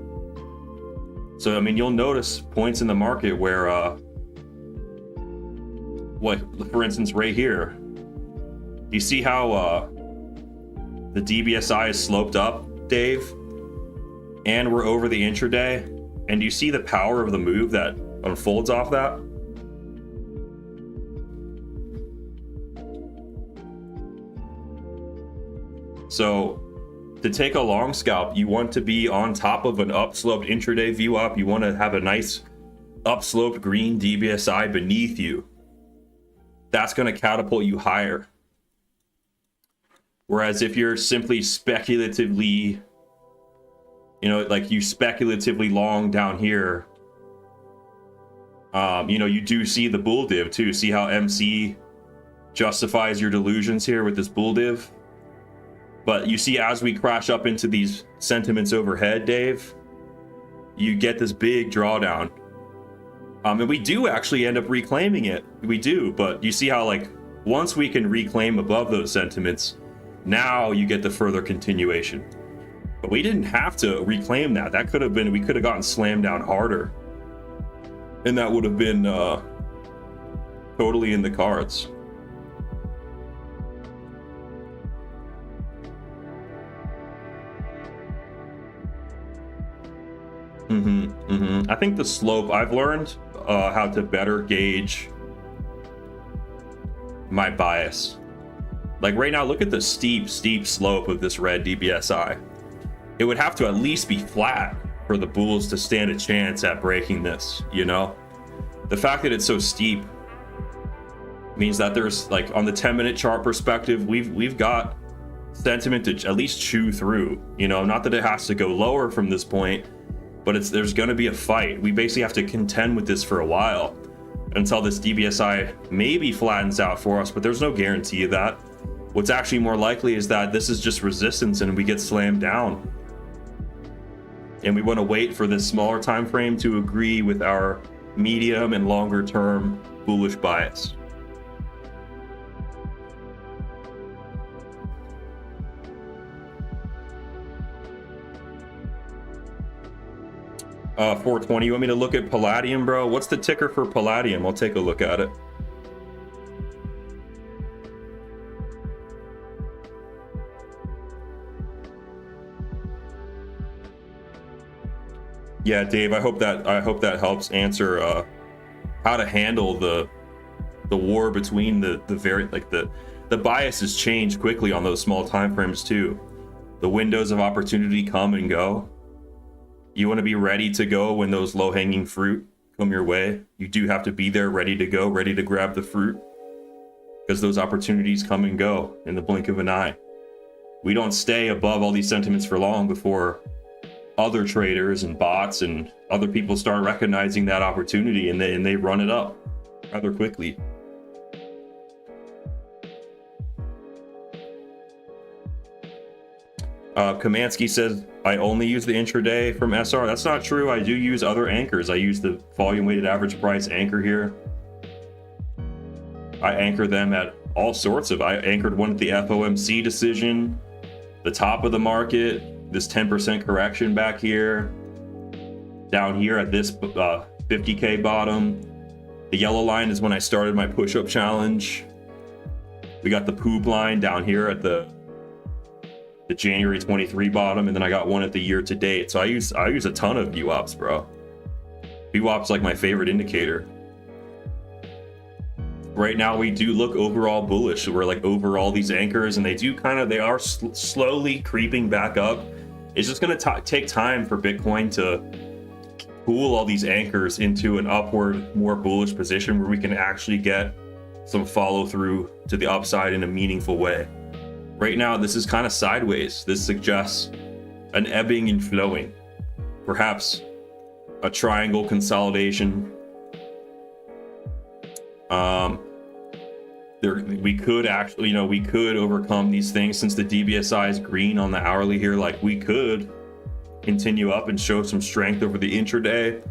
So I mean, you'll notice points in the market where for instance right here, you see how the DBSI is sloped up, Dave, and we're over the intraday, and you see the power of the move that unfolds off that. So to take a long scalp, you want to be on top of an upsloped intraday VWAP. You want to have a nice upsloped green DBSI beneath you. That's going to catapult you higher. Whereas if you're simply speculatively, like you speculatively long down here, you do see the bull div too. See how MC justifies your delusions here with this bull div? But you see, as we crash up into these sentiments overhead, Dave, you get this big drawdown. And we do actually end up reclaiming it. We do, but you see how, like, once we can reclaim above those sentiments, now you get the further continuation. But we didn't have to reclaim that. That could have been, we could have gotten slammed down harder. And that would have been totally in the cards. I think the slope, I've learned how to better gauge my bias. Like right now, look at the steep slope of this red DBSI. It would have to at least be flat for the bulls to stand a chance at breaking this, you know? The fact that it's so steep means that there's, like, on the 10-minute chart perspective, we've got sentiment to at least chew through, you know? Not that it has to go lower from this point, but there's gonna be a fight. We basically have to contend with this for a while until this DBSI maybe flattens out for us, but there's no guarantee of that. What's actually more likely is that this is just resistance and we get slammed down. And we want to wait for this smaller time frame to agree with our medium and longer term bullish bias. Uh, 420, you want me to look at Palladium, bro? What's the ticker for Palladium? I'll take a look at it. Yeah, Dave, I hope that helps answer how to handle the war between the very, like, the biases change quickly on those small time frames too. The windows of opportunity come and go. You want to be ready to go when those low-hanging fruit come your way. You do have to be there, ready to go, ready to grab the fruit, because those opportunities come and go in the blink of an eye. We don't stay above all these sentiments for long before other traders and bots and other people start recognizing that opportunity, and they run it up rather quickly. Kamansky says, I only use the intraday from SR. That's not true. I do use other anchors. I use the volume weighted average price anchor here. I anchor them at all sorts of, I anchored one at the FOMC decision, the top of the market, this 10% correction back here, down here at this 50K bottom. The yellow line is when I started my push-up challenge. We got the poop line down here at the January 23 bottom, and then I got one at the year to date. So I use a ton of VWAPs, bro. VWAP's like my favorite indicator. Right now we do look overall bullish. We're like over all these anchors, and they are slowly creeping back up. It's just going to take time for Bitcoin to pull all these anchors into an upward, more bullish position where we can actually get some follow through to the upside in a meaningful way. Right now, this is kind of sideways. This suggests an ebbing and flowing, perhaps a triangle consolidation. We could actually, we could overcome these things since the DBSI is green on the hourly here. Like, we could continue up and show some strength over the intraday,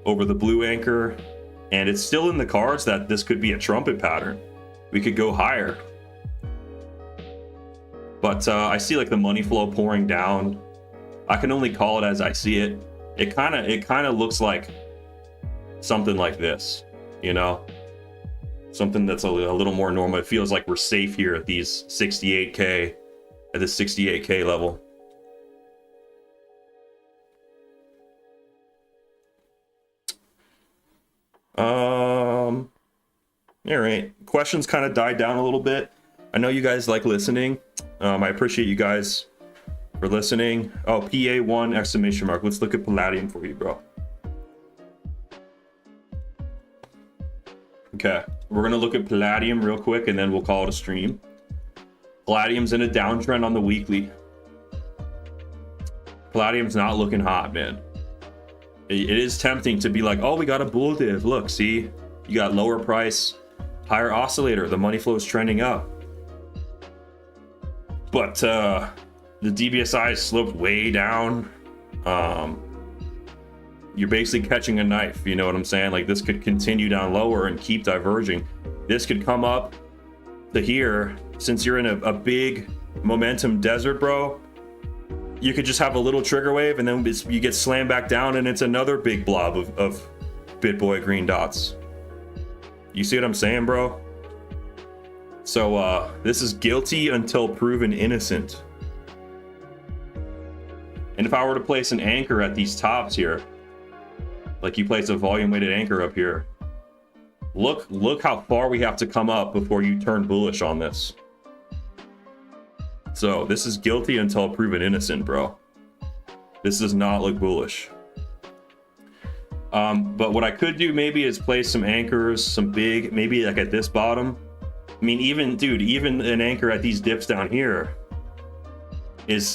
over the blue anchor, and it's still in the cards that this could be a trumpet pattern. We could go higher. But I see like the money flow pouring down. I can only call it as I see it. It kind of looks like something like this, something that's a little more normal. It feels like we're safe here at these 68K, at this 68K level. All right, questions kind of died down a little bit. I know you guys like listening. I appreciate you guys for listening. Oh, PA1 exclamation mark. Let's look at Palladium for you, bro. Okay, we're gonna look at Palladium real quick and then we'll call it a stream. Palladium's in a downtrend on the weekly. Palladium's not looking hot, man. It is tempting to be like, oh, we got a bull div. Look, see, you got lower price, higher oscillator. The money flow is trending up. But the DBSI is sloped way down. You're basically catching a knife, you know what I'm saying? Like, this could continue down lower and keep diverging. This could come up to here. Since you're in a big momentum desert, bro, you could just have a little trigger wave and then you get slammed back down and it's another big blob of BitBoy green dots. You see what I'm saying, bro? So this is guilty until proven innocent. And if I were to place an anchor at these tops here, like you place a volume weighted anchor up here, look how far we have to come up before you turn bullish on this. So this is guilty until proven innocent, bro. This does not look bullish. But what I could do maybe is place some anchors, some big, maybe like at this bottom. I mean, even, dude, even an anchor at these dips down here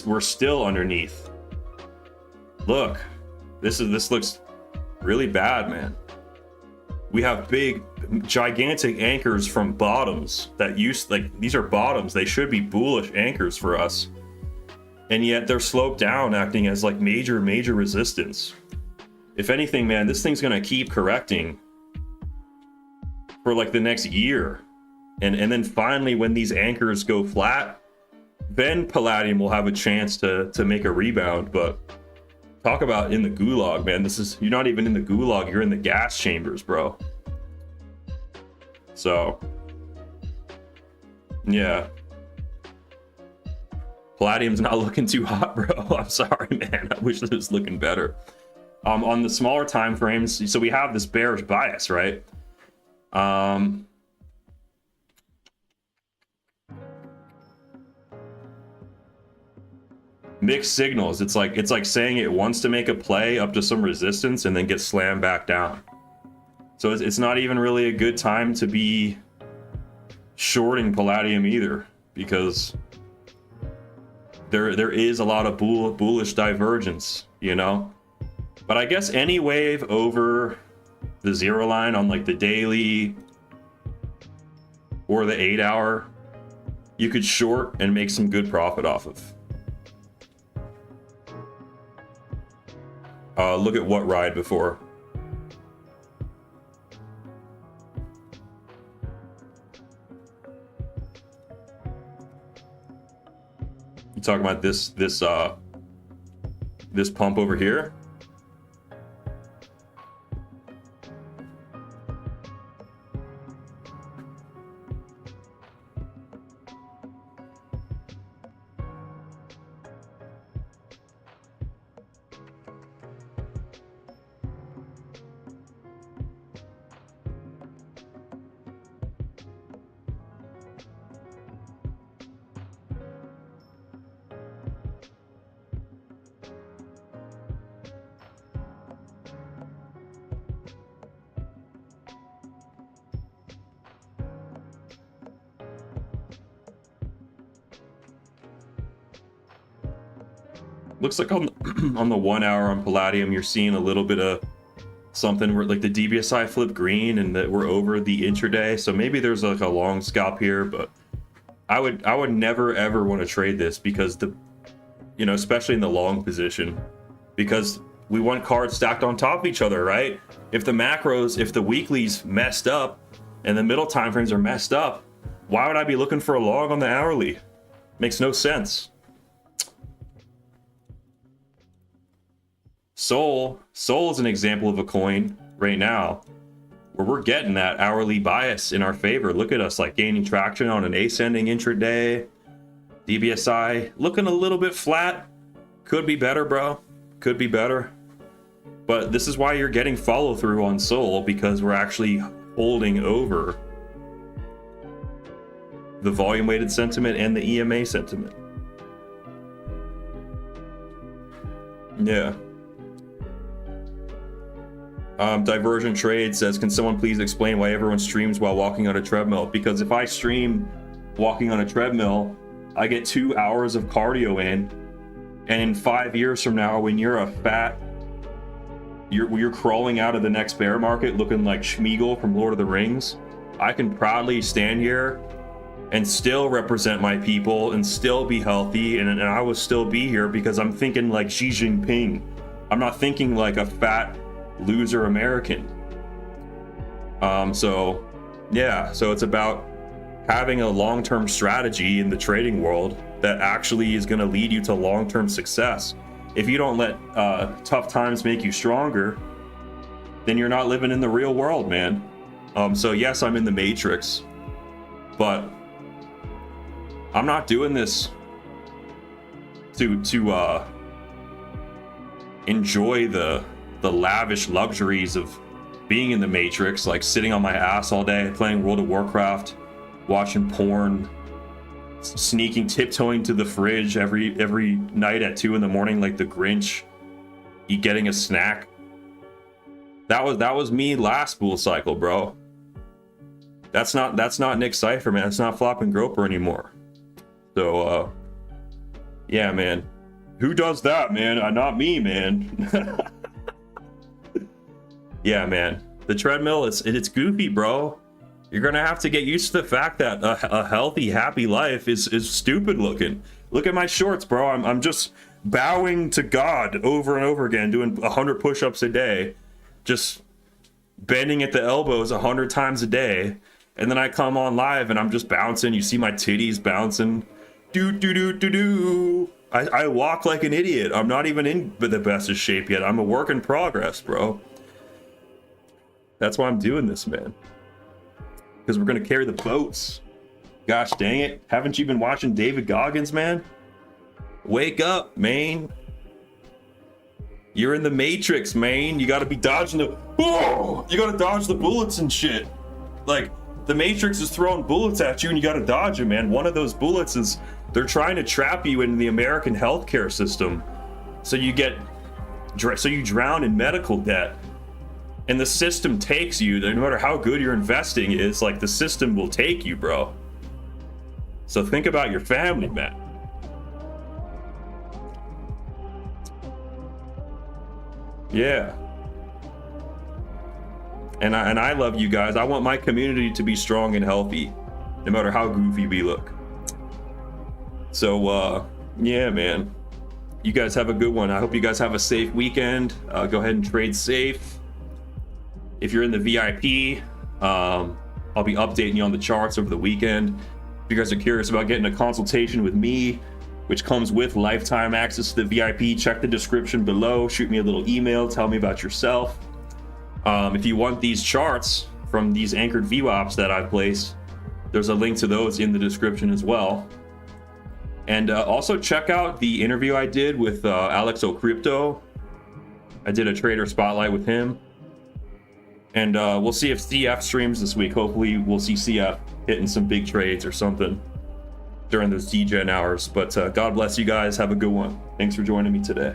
we're still underneath. Look, this looks really bad, man. We have big, gigantic anchors from bottoms that these are bottoms. They should be bullish anchors for us. And yet they're sloped down, acting as like major resistance. If anything, man, this thing's gonna keep correcting for like the next year. And then finally, when these anchors go flat, then Palladium will have a chance to make a rebound. But talk about in the gulag, man. You're not even in the gulag, you're in the gas chambers, bro. So yeah, Palladium's not looking too hot, bro. I'm sorry, man. I wish it was looking better. On the smaller time frames, so we have this bearish bias, right? Mixed signals. It's like saying it wants to make a play up to some resistance and then get slammed back down. So it's not even really a good time to be shorting Palladium either, because there is a lot of bullish divergence, you know. But I guess any wave over the 0 line on like the daily or the 8 hour, you could short and make some good profit off of. Look at what ride before. You talking about this pump over here? Looks like on the 1 hour on Palladium, you're seeing a little bit of something where like the DBSI flipped green and that we're over the intraday. So maybe there's like a long scalp here, but I would never ever want to trade this because especially in the long position, because we want cards stacked on top of each other, right? If the weeklies messed up and the middle time frames are messed up, why would I be looking for a long on the hourly? Makes no sense. Sol is an example of a coin right now where we're getting that hourly bias in our favor. Look at us like gaining traction on an ascending intraday. DBSI looking a little bit flat. Could be better, bro. Could be better. But this is why you're getting follow through on Sol, because we're actually holding over the volume weighted sentiment and the EMA sentiment. Yeah. Divergent Trade says, can someone please explain why everyone streams while walking on a treadmill? Because if I stream walking on a treadmill, I get 2 hours of cardio in, and in 5 years from now, when you're you're crawling out of the next bear market looking like Schmeagol from Lord of the Rings, I can proudly stand here and still represent my people and still be healthy, and I will still be here because I'm thinking like Xi Jinping. I'm not thinking like a fat loser American. So it's about having a long-term strategy in the trading world that actually is going to lead you to long-term success. If you don't let tough times make you stronger, then you're not living in the real world, man. So yes, I'm in the matrix, but I'm not doing this to enjoy the lavish luxuries of being in the matrix, like sitting on my ass all day playing World of Warcraft, watching porn, sneaking, tiptoeing to the fridge every night at 2 in the morning like the Grinch, getting a snack. That was me last bull cycle, bro. That's not NickCipher, man. It's not FloppingGroper anymore. So yeah, man. Who does that, man? Not me, man. Yeah, man. The treadmill, it's goofy, bro. You're gonna have to get used to the fact that a healthy, happy life is stupid looking. Look at my shorts, bro. I'm just bowing to God over and over again, doing 100 push-ups a day, just bending at the elbows 100 times a day, and then I come on live and I'm just bouncing. You see my titties bouncing. Do. I walk like an idiot. I'm not even in the best of shape yet. I'm a work in progress, bro. That's why I'm doing this, man. Because we're gonna carry the boats. Gosh dang it. Haven't you been watching David Goggins, man? Wake up, man. You're in the Matrix, man. You gotta be dodging the... Oh! You gotta dodge the bullets and shit. Like, the Matrix is throwing bullets at you and you gotta dodge them, man. One of those bullets is... They're trying to trap you in the American healthcare system. So you drown in medical debt. And the system takes you. No matter how good your investing is, like, the system will take you, bro. So think about your family, man. Yeah. And I love you guys. I want my community to be strong and healthy, no matter how goofy we look. So yeah, man. You guys have a good one. I hope you guys have a safe weekend. Go ahead and trade safe. If you're in the VIP, I'll be updating you on the charts over the weekend. If you guys are curious about getting a consultation with me, which comes with lifetime access to the VIP, check the description below. Shoot me a little email. Tell me about yourself. If you want these charts from these anchored VWAPs that I've placed, there's a link to those in the description as well. And also check out the interview I did with Alex O'Crypto. I did a trader spotlight with him. And we'll see if CF streams this week. Hopefully we'll see CF hitting some big trades or something during those DGen hours. But God bless you guys. Have a good one. Thanks for joining me today.